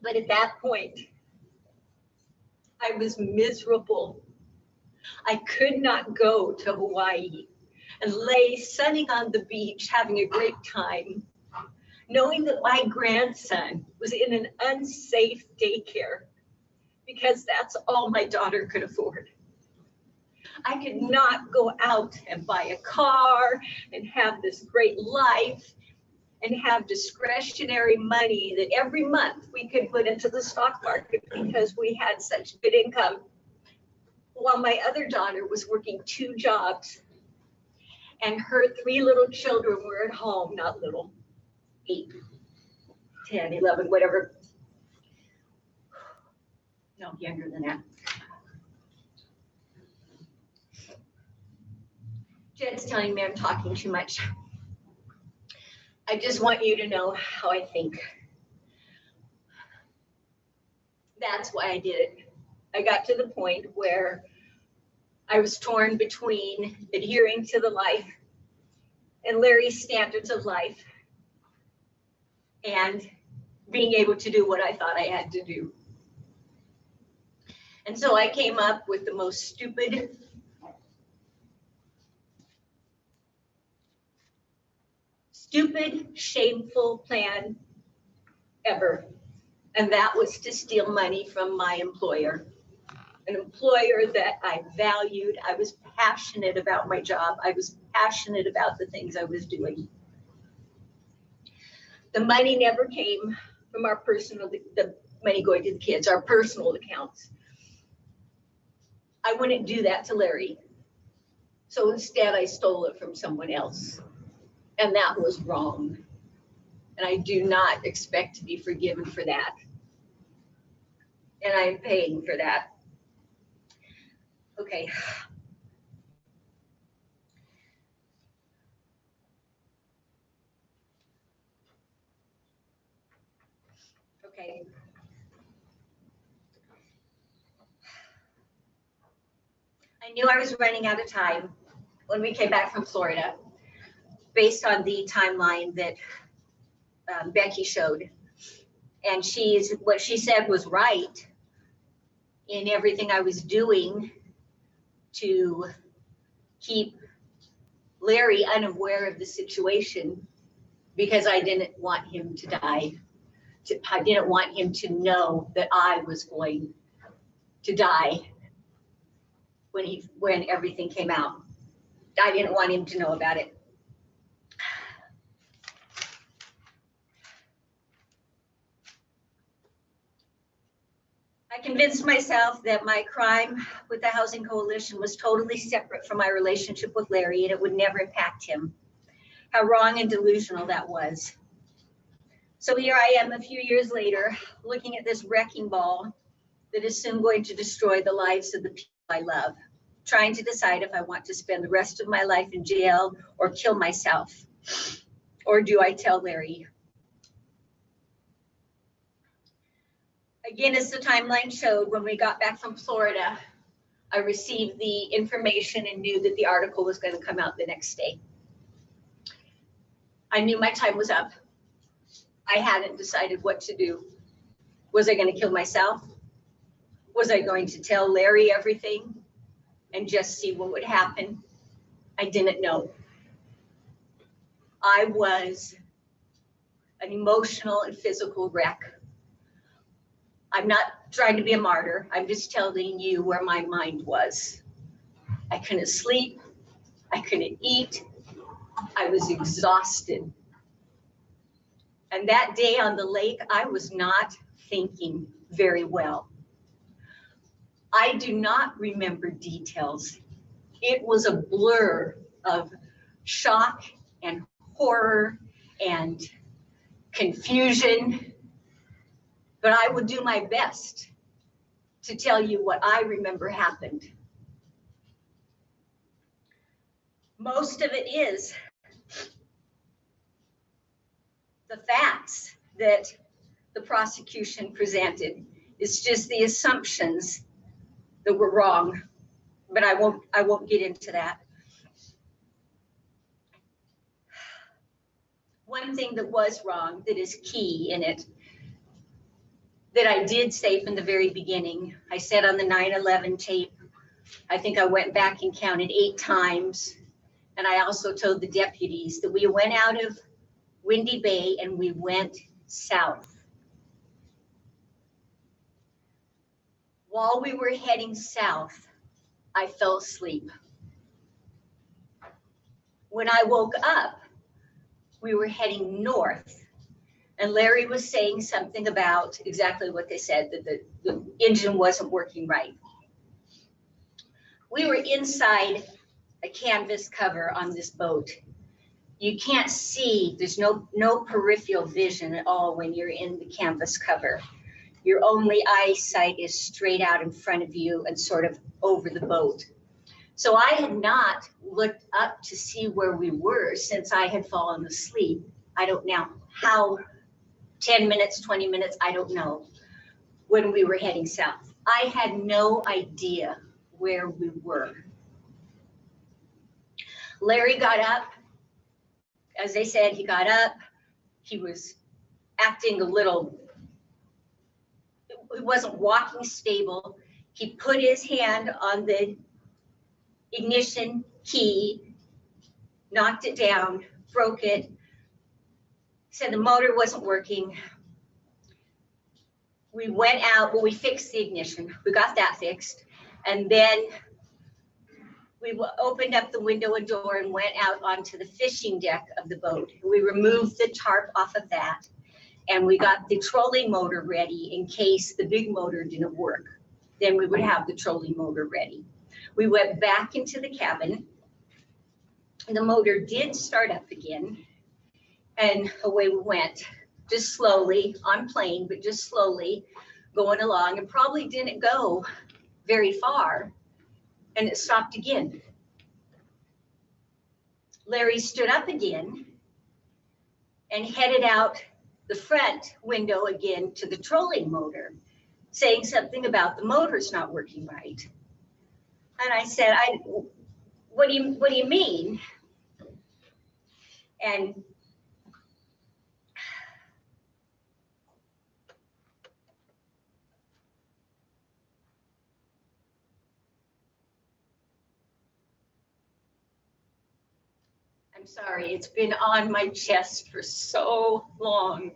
[SPEAKER 7] But at that point, I was miserable. I could not go to Hawaii and lay sunning on the beach, having a great time, knowing that my grandson was in an unsafe daycare because that's all my daughter could afford. I could not go out and buy a car and have this great life and have discretionary money that every month we could put into the stock market because we had such good income. While my other daughter was working 2 jobs and her 3 little children were at home, not little, 10, 11, whatever. No, younger than that. Jed's telling me I'm talking too much. I just want you to know how I think. That's why I did it. I got to the point where I was torn between adhering to the life and Larry's standards of life and being able to do what I thought I had to do. And so I came up with the most stupid, shameful plan ever. And that was to steal money from my employer, an employer that I valued. I was passionate about my job. I was passionate about the things I was doing. The money never came from our personal, the money going to the kids, our personal accounts. I wouldn't do that to Larry. So instead I stole it from someone else. And that was wrong. And I do not expect to be forgiven for that. And I'm paying for that. Okay. Okay. I knew I was running out of time when we came back from Florida, based on the timeline that Becky showed. And what she said was right in everything I was doing to keep Larry unaware of the situation, because I didn't want him to die. I didn't want him to know that I was going to die when everything came out. I didn't want him to know about it. I convinced myself that my crime with the Housing Coalition was totally separate from my relationship with Larry, and it would never impact him. How wrong and delusional that was. So here I am a few years later, looking at this wrecking ball that is soon going to destroy the lives of the people I love, trying to decide if I want to spend the rest of my life in jail or kill myself. Or do I tell Larry? Again, as the timeline showed, when we got back from Florida, I received the information and knew that the article was going to come out the next day. I knew my time was up. I hadn't decided what to do. Was I going to kill myself? Was I going to tell Larry everything and just see what would happen? I didn't know. I was an emotional and physical wreck. I'm not trying to be a martyr. I'm just telling you where my mind was. I couldn't sleep. I couldn't eat. I was exhausted. And that day on the lake, I was not thinking very well. I do not remember details. It was a blur of shock and horror and confusion. But I would do my best to tell you what I remember happened. Most of it is the facts that the prosecution presented. It's just the assumptions that were wrong, but I won't get into that. One thing that was wrong, that is key in it, that I did say from the very beginning, I said on the 9/11 tape, I think I went back and counted 8 times. And I also told the deputies that we went out of Windy Bay and we went south. While we were heading south, I fell asleep. When I woke up, we were heading north. And Larry was saying something about exactly what they said, that the engine wasn't working right. We were inside a canvas cover on this boat. you can't see, there's no peripheral vision at all when you're in the canvas cover. Your only eyesight is straight out in front of you and sort of over the boat. So I had not looked up to see where we were since I had fallen asleep. I don't know how, 10 minutes, 20 minutes, I don't know, when we were heading south. I had no idea where we were. Larry got up. As they said, he got up. He was acting a little, he wasn't walking stable. He put his hand on the ignition key, knocked it down, broke it, said the motor wasn't working. We went out, well, we fixed the ignition. We got that fixed. And then we opened up the window and door and went out onto the fishing deck of the boat. We removed the tarp off of that. And we got the trolling motor ready in case the big motor didn't work. Then we would have the trolling motor ready. We went back into the cabin. The motor did start up again. And away we went, just slowly, on plane, but just slowly going along, and probably didn't go very far. And it stopped again. Larry stood up again and headed out the front window again to the trolling motor, saying something about the motor's not working right. And I said, what do you mean? And I'm sorry, it's been on my chest for so long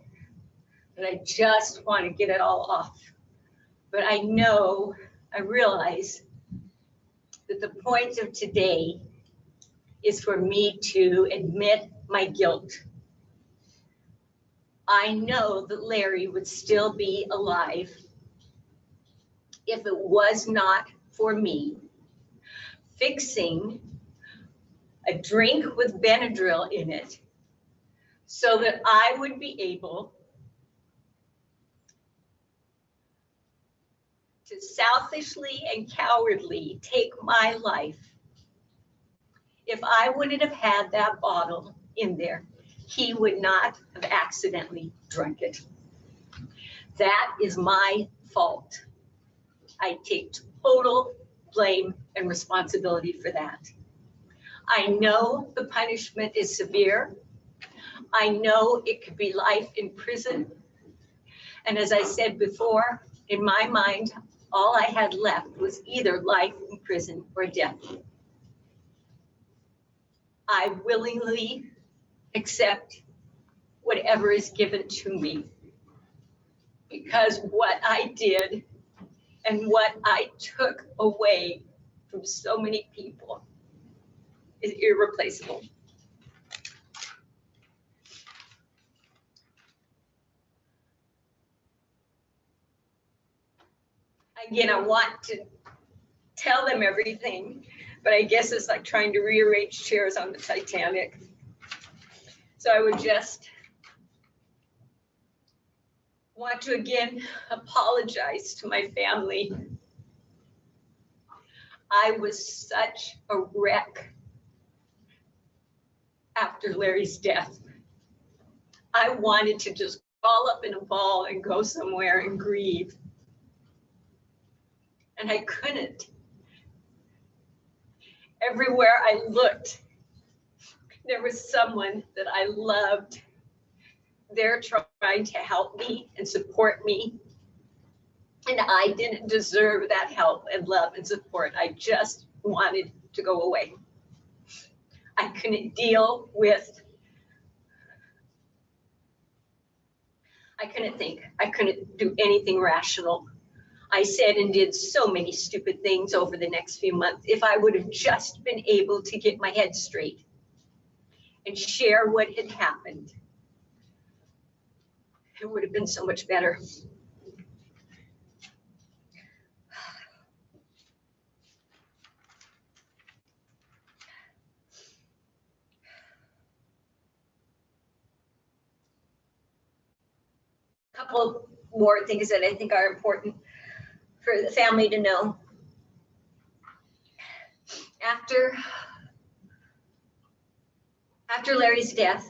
[SPEAKER 7] that I just want to get it all off. But I realize that the point of today is for me to admit my guilt. I know that Larry would still be alive if it was not for me fixing a drink with Benadryl in it so that I would be able to selfishly and cowardly take my life. If I wouldn't have had that bottle in there, he would not have accidentally drunk it. That is my fault. I take total blame and responsibility for that. I know the punishment is severe. I know it could be life in prison. And as I said before, in my mind, all I had left was either life in prison or death. I willingly accept whatever is given to me, because what I did and what I took away from so many people is irreplaceable. Again, I want to tell them everything, but I guess it's like trying to rearrange chairs on the Titanic. So I would just want to again apologize to my family. I was such a wreck after Larry's death. I wanted to just crawl up in a ball and go somewhere and grieve. And I couldn't. Everywhere I looked, there was someone that I loved. They're trying to help me and support me. And I didn't deserve that help and love and support. I just wanted to go away. I couldn't deal with, I couldn't think. I couldn't do anything rational. I said and did so many stupid things over the next few months. If I would have just been able to get my head straight and share what had happened, it would have been so much better. couple more things that I think are important for the family to know. After Larry's death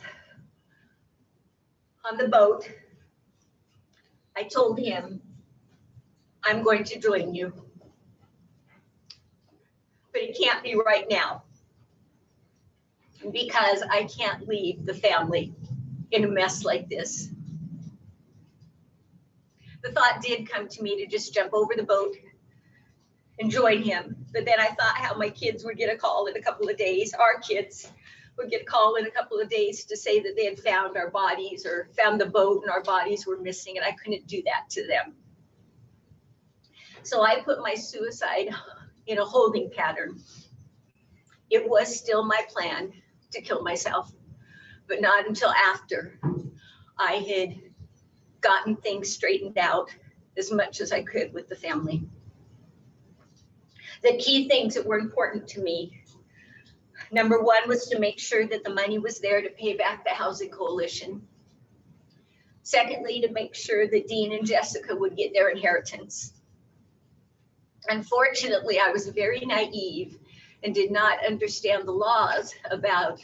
[SPEAKER 7] on the boat, I told him, I'm going to join you. But it can't be right now because I can't leave the family in a mess like this. The thought did come to me to just jump over the boat and join him. But then I thought how my kids would get a call in a couple of days, our kids would get a call in a couple of days to say that they had found our bodies or found the boat and our bodies were missing, and I couldn't do that to them. So I put my suicide in a holding pattern. It was still my plan to kill myself, but not until after I had gotten things straightened out as much as I could with the family. The key things that were important to me, number one was to make sure that the money was there to pay back the housing coalition. Secondly, to make sure that Dean and Jessica would get their inheritance. Unfortunately, I was very naive and did not understand the laws about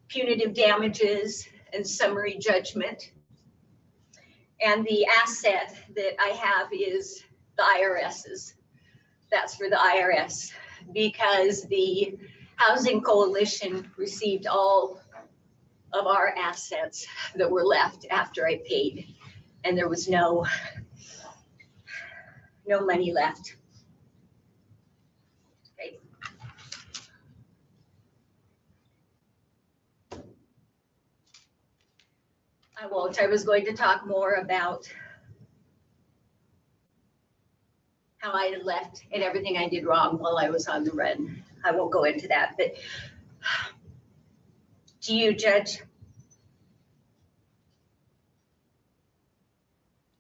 [SPEAKER 7] punitive damages and summary judgment. And the asset that I have is the IRS's. That's for the IRS, because the Housing Coalition received all of our assets that were left after I paid, and there was no money left. Okay. I won't. I was going to talk more about how I had left and everything I did wrong while I was on the run. I won't go into that, but to you, Judge,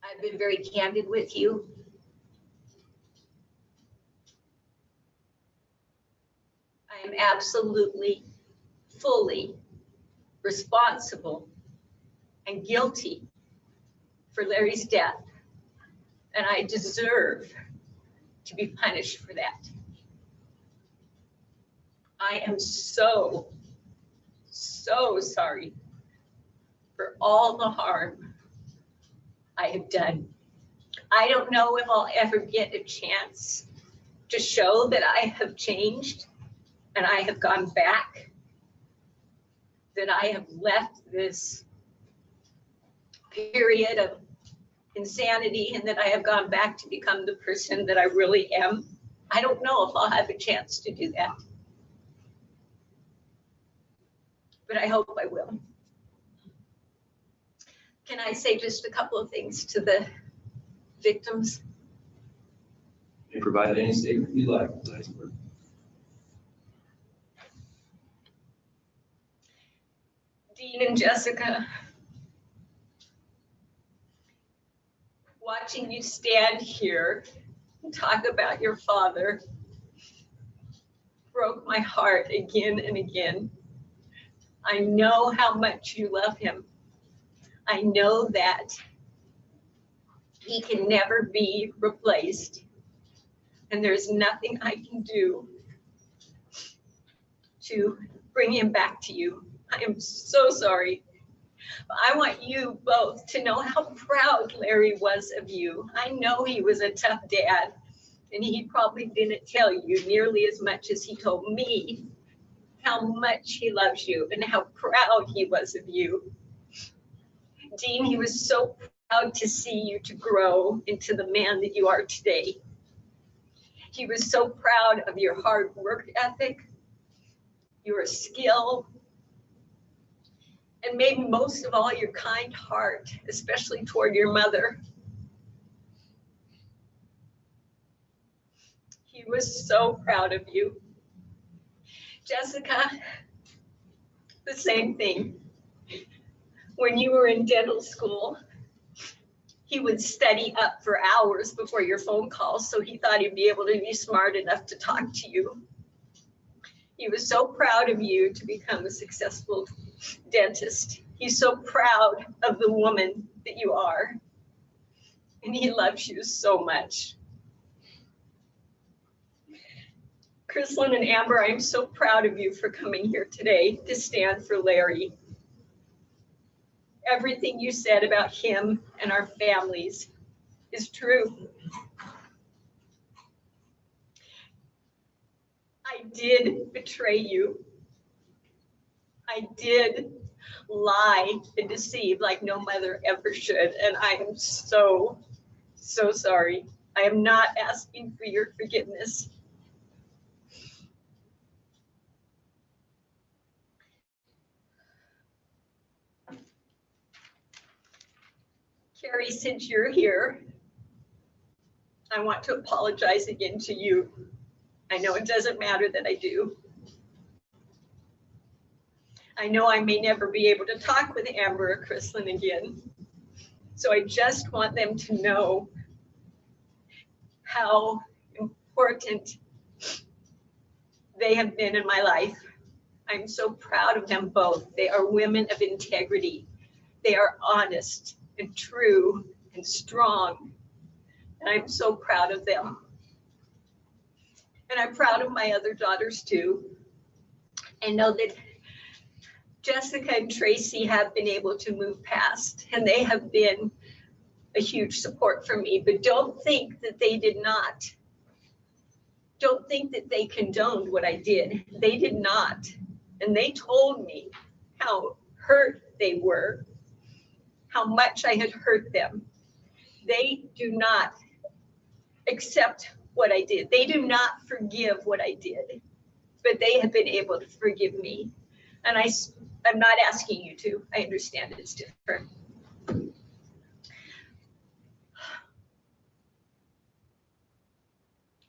[SPEAKER 7] I've been very candid with you. I am absolutely, fully responsible and guilty for Larry's death, and I deserve to be punished for that. I am so sorry for all the harm I have done. I don't know if I'll ever get a chance to show that I have changed and I have gone back, that I have left this period of insanity and that I have gone back to become the person that I really am. I don't know if I'll have a chance to do that, but I hope I will. Can I say just a couple of things to the victims?
[SPEAKER 3] You provide any statement you like, Isenberg.
[SPEAKER 7] Dean and Jessica, watching you stand here and talk about your father broke my heart again and again. I know how much you love him. I know that he can never be replaced, and there's nothing I can do to bring him back to you. I am so sorry. I want you both to know how proud Larry was of you. I know he was a tough dad, and he probably didn't tell you nearly as much as he told me how much he loves you and how proud he was of you. Dean, he was so proud to see you to grow into the man that you are today. He was so proud of your hard work ethic, your skill, and maybe most of all, your kind heart, especially toward your mother. He was so proud of you. Jessica, the same thing. When you were in dental school, he would study up for hours before your phone calls, so he thought he'd be able to be smart enough to talk to you. He was so proud of you to become a successful dentist. He's so proud of the woman that you are.
[SPEAKER 8] and he loves you so much. Chrislyn and Amber, I am so proud of you for coming here today to stand for Larry. Everything you said about him and our families is true. I did betray you. I did lie and deceive like no mother ever should, and I am so, so sorry. I am not asking for your forgiveness. Carrie, since you're here, I want to apologize again to you. I know it doesn't matter that I do. I know I may never be able to talk with Amber or Chrislyn again. So I just want them to know how important they have been in my life. I'm so proud of them both. They are women of integrity. They are honest and true and strong. And I'm so proud of them. And I'm proud of my other daughters too. And know that Jessica and Tracy have been able to move past, and they have been a huge support for me. But don't think that they did not. Don't think that they condoned what I did. They did not. And they told me how hurt they were, how much I had hurt them. They do not accept what I did. They do not forgive what I did, but they have been able to forgive me. And I'm not asking you to. I understand it's different.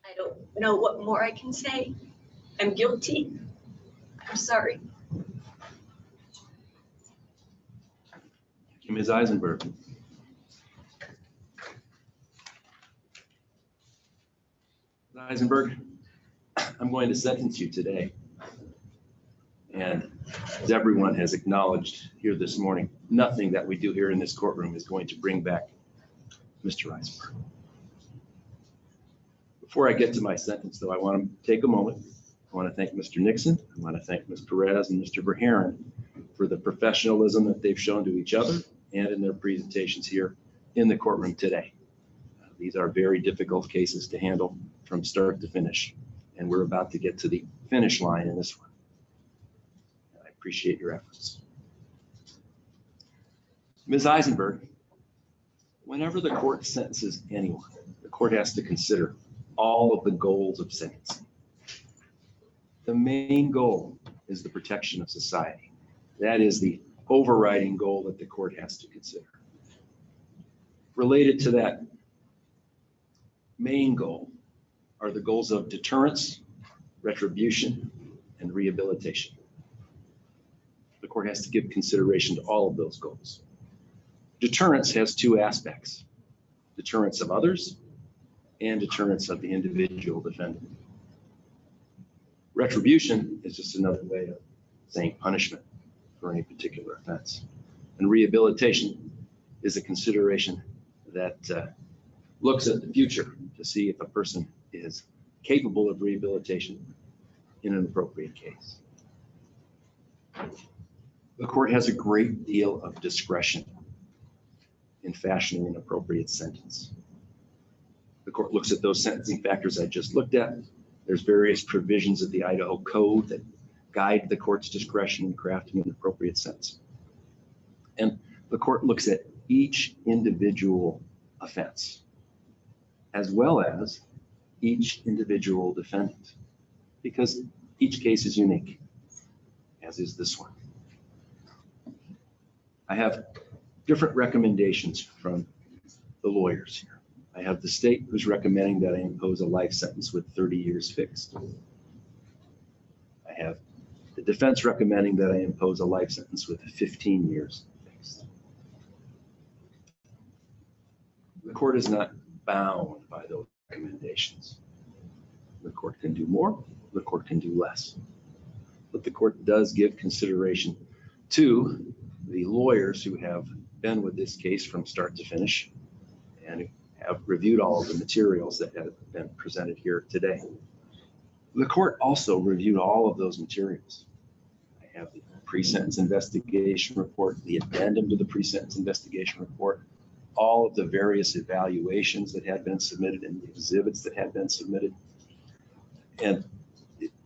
[SPEAKER 8] I don't know what more I can say. I'm guilty. I'm sorry.
[SPEAKER 3] Ms. Isenberg. Ms. Isenberg, I'm going to sentence you today. And as everyone has acknowledged here this morning, nothing that we do here in this courtroom is going to bring back Mr. Isenberg. Before I get to my sentence, though, I want to take a moment. I want to thank Mr. Nixon. I want to thank Ms. Perez and Mr. Verheeren for the professionalism that they've shown to each other and in their presentations here in the courtroom today. These are very difficult cases to handle from start to finish, and we're about to get to the finish line in this one. I appreciate your efforts. Ms. Isenberg, whenever the court sentences anyone, the court has to consider all of the goals of sentencing. The main goal is the protection of society. That is the overriding goal that the court has to consider. Related to that main goal are the goals of deterrence, retribution, and rehabilitation. The court has to give consideration to all of those goals. Deterrence has two aspects: deterrence of others and deterrence of the individual defendant. Retribution is just another way of saying punishment for any particular offense. And rehabilitation is a consideration that looks at the future to see if a person is capable of rehabilitation in an appropriate case. The court has a great deal of discretion in fashioning an appropriate sentence. The court looks at those sentencing factors I just looked at. There's various provisions of the Idaho Code that guide the court's discretion in crafting an appropriate sentence. And the court looks at each individual offense, as well as each individual defendant, because each case is unique, as is this one. I have different recommendations from the lawyers here. I have the state who's recommending that I impose a life sentence with 30 years fixed. I have the defense recommending that I impose a life sentence with 15 years fixed. The court is not bound by those recommendations. The court can do more, the court can do less. But the court does give consideration to the lawyers who have been with this case from start to finish and have reviewed all of the materials that have been presented here today. The court also reviewed all of those materials. I have the pre-sentence investigation report, the addendum to the pre-sentence investigation report, all of the various evaluations that had been submitted and the exhibits that had been submitted. And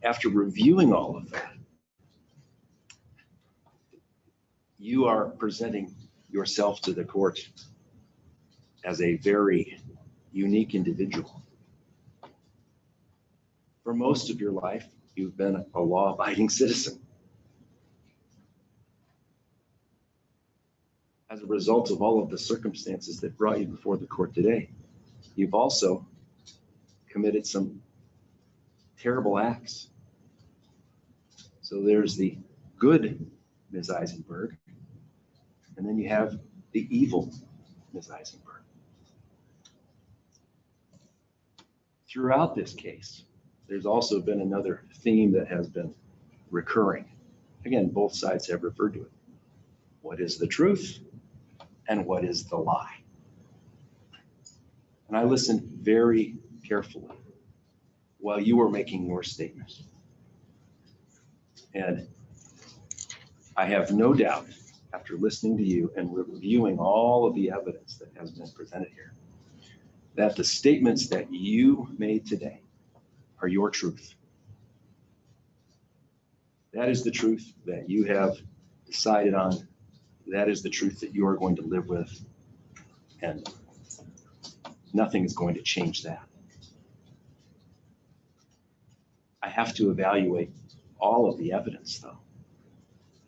[SPEAKER 3] after reviewing all of that, you are presenting yourself to the court as a very unique individual. For most of your life, you've been a law-abiding citizen. As a result of all of the circumstances that brought you before the court today, you've also committed some terrible acts. So there's the good Ms. Isenberg, and then you have the evil Ms. Isenberg. Throughout this case, there's also been another theme that has been recurring. Again, both sides have referred to it. What is the truth and what is the lie? And I listened very carefully while you were making your statement. And I have no doubt, after listening to you and reviewing all of the evidence that has been presented here, that the statements that you made today are your truth. That is the truth that you have decided on. That is the truth that you are going to live with. And nothing is going to change that. I have to evaluate all of the evidence, though.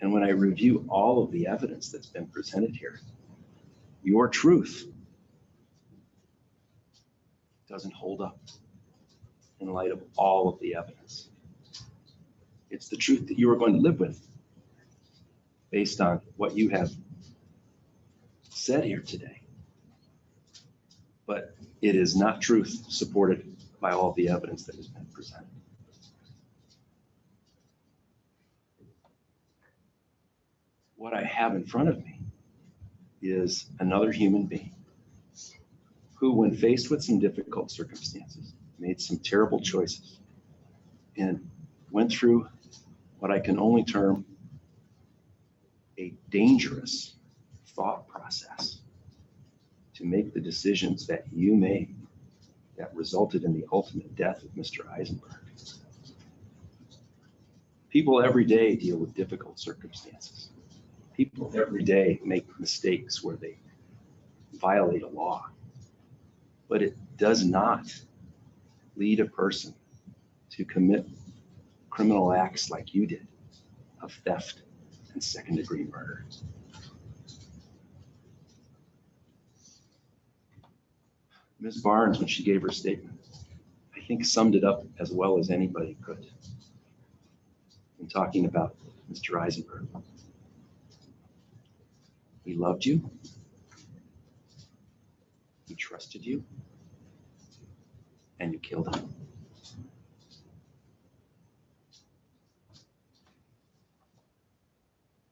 [SPEAKER 3] And when I review all of the evidence that's been presented here, your truth doesn't hold up in light of all of the evidence. It's the truth that you are going to live with based on what you have said here today. But it is not truth supported by all of the evidence that has been presented. What I have in front of me is another human being who, when faced with some difficult circumstances, made some terrible choices and went through what I can only term a dangerous thought process to make the decisions that you made that resulted in the ultimate death of Mr. Isenberg. People every day deal with difficult circumstances. People every day make mistakes where they violate a law, but it does not lead a person to commit criminal acts like you did of theft and second-degree murder. Ms. Barnes, when she gave her statement, I think summed it up as well as anybody could in talking about Mr. Isenberg. He loved you. He trusted you. And you killed him.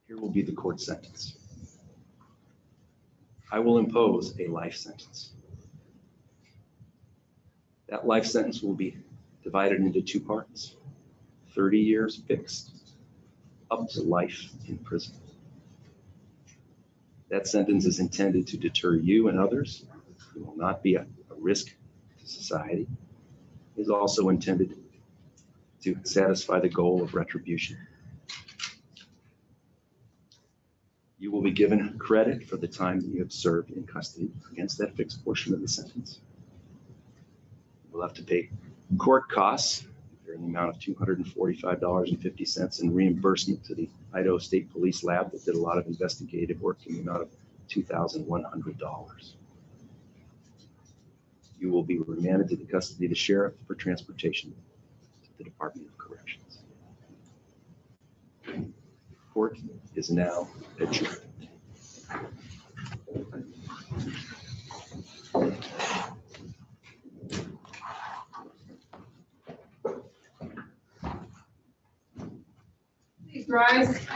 [SPEAKER 3] Here will be the court sentence. I will impose a life sentence. That life sentence will be divided into two parts, 30 years fixed, up to life in prison. That sentence is intended to deter you and others who will not be a risk to society. It is also intended to satisfy the goal of retribution. You will be given credit for the time that you have served in custody against that fixed portion of the sentence. You will have to pay court costs in the amount of $245.50 in reimbursement to the Idaho State Police Lab that did a lot of investigative work in the amount of $2,100. You will be remanded to the custody of the sheriff for transportation to the Department of Corrections. Court is now adjourned.
[SPEAKER 1] Please rise.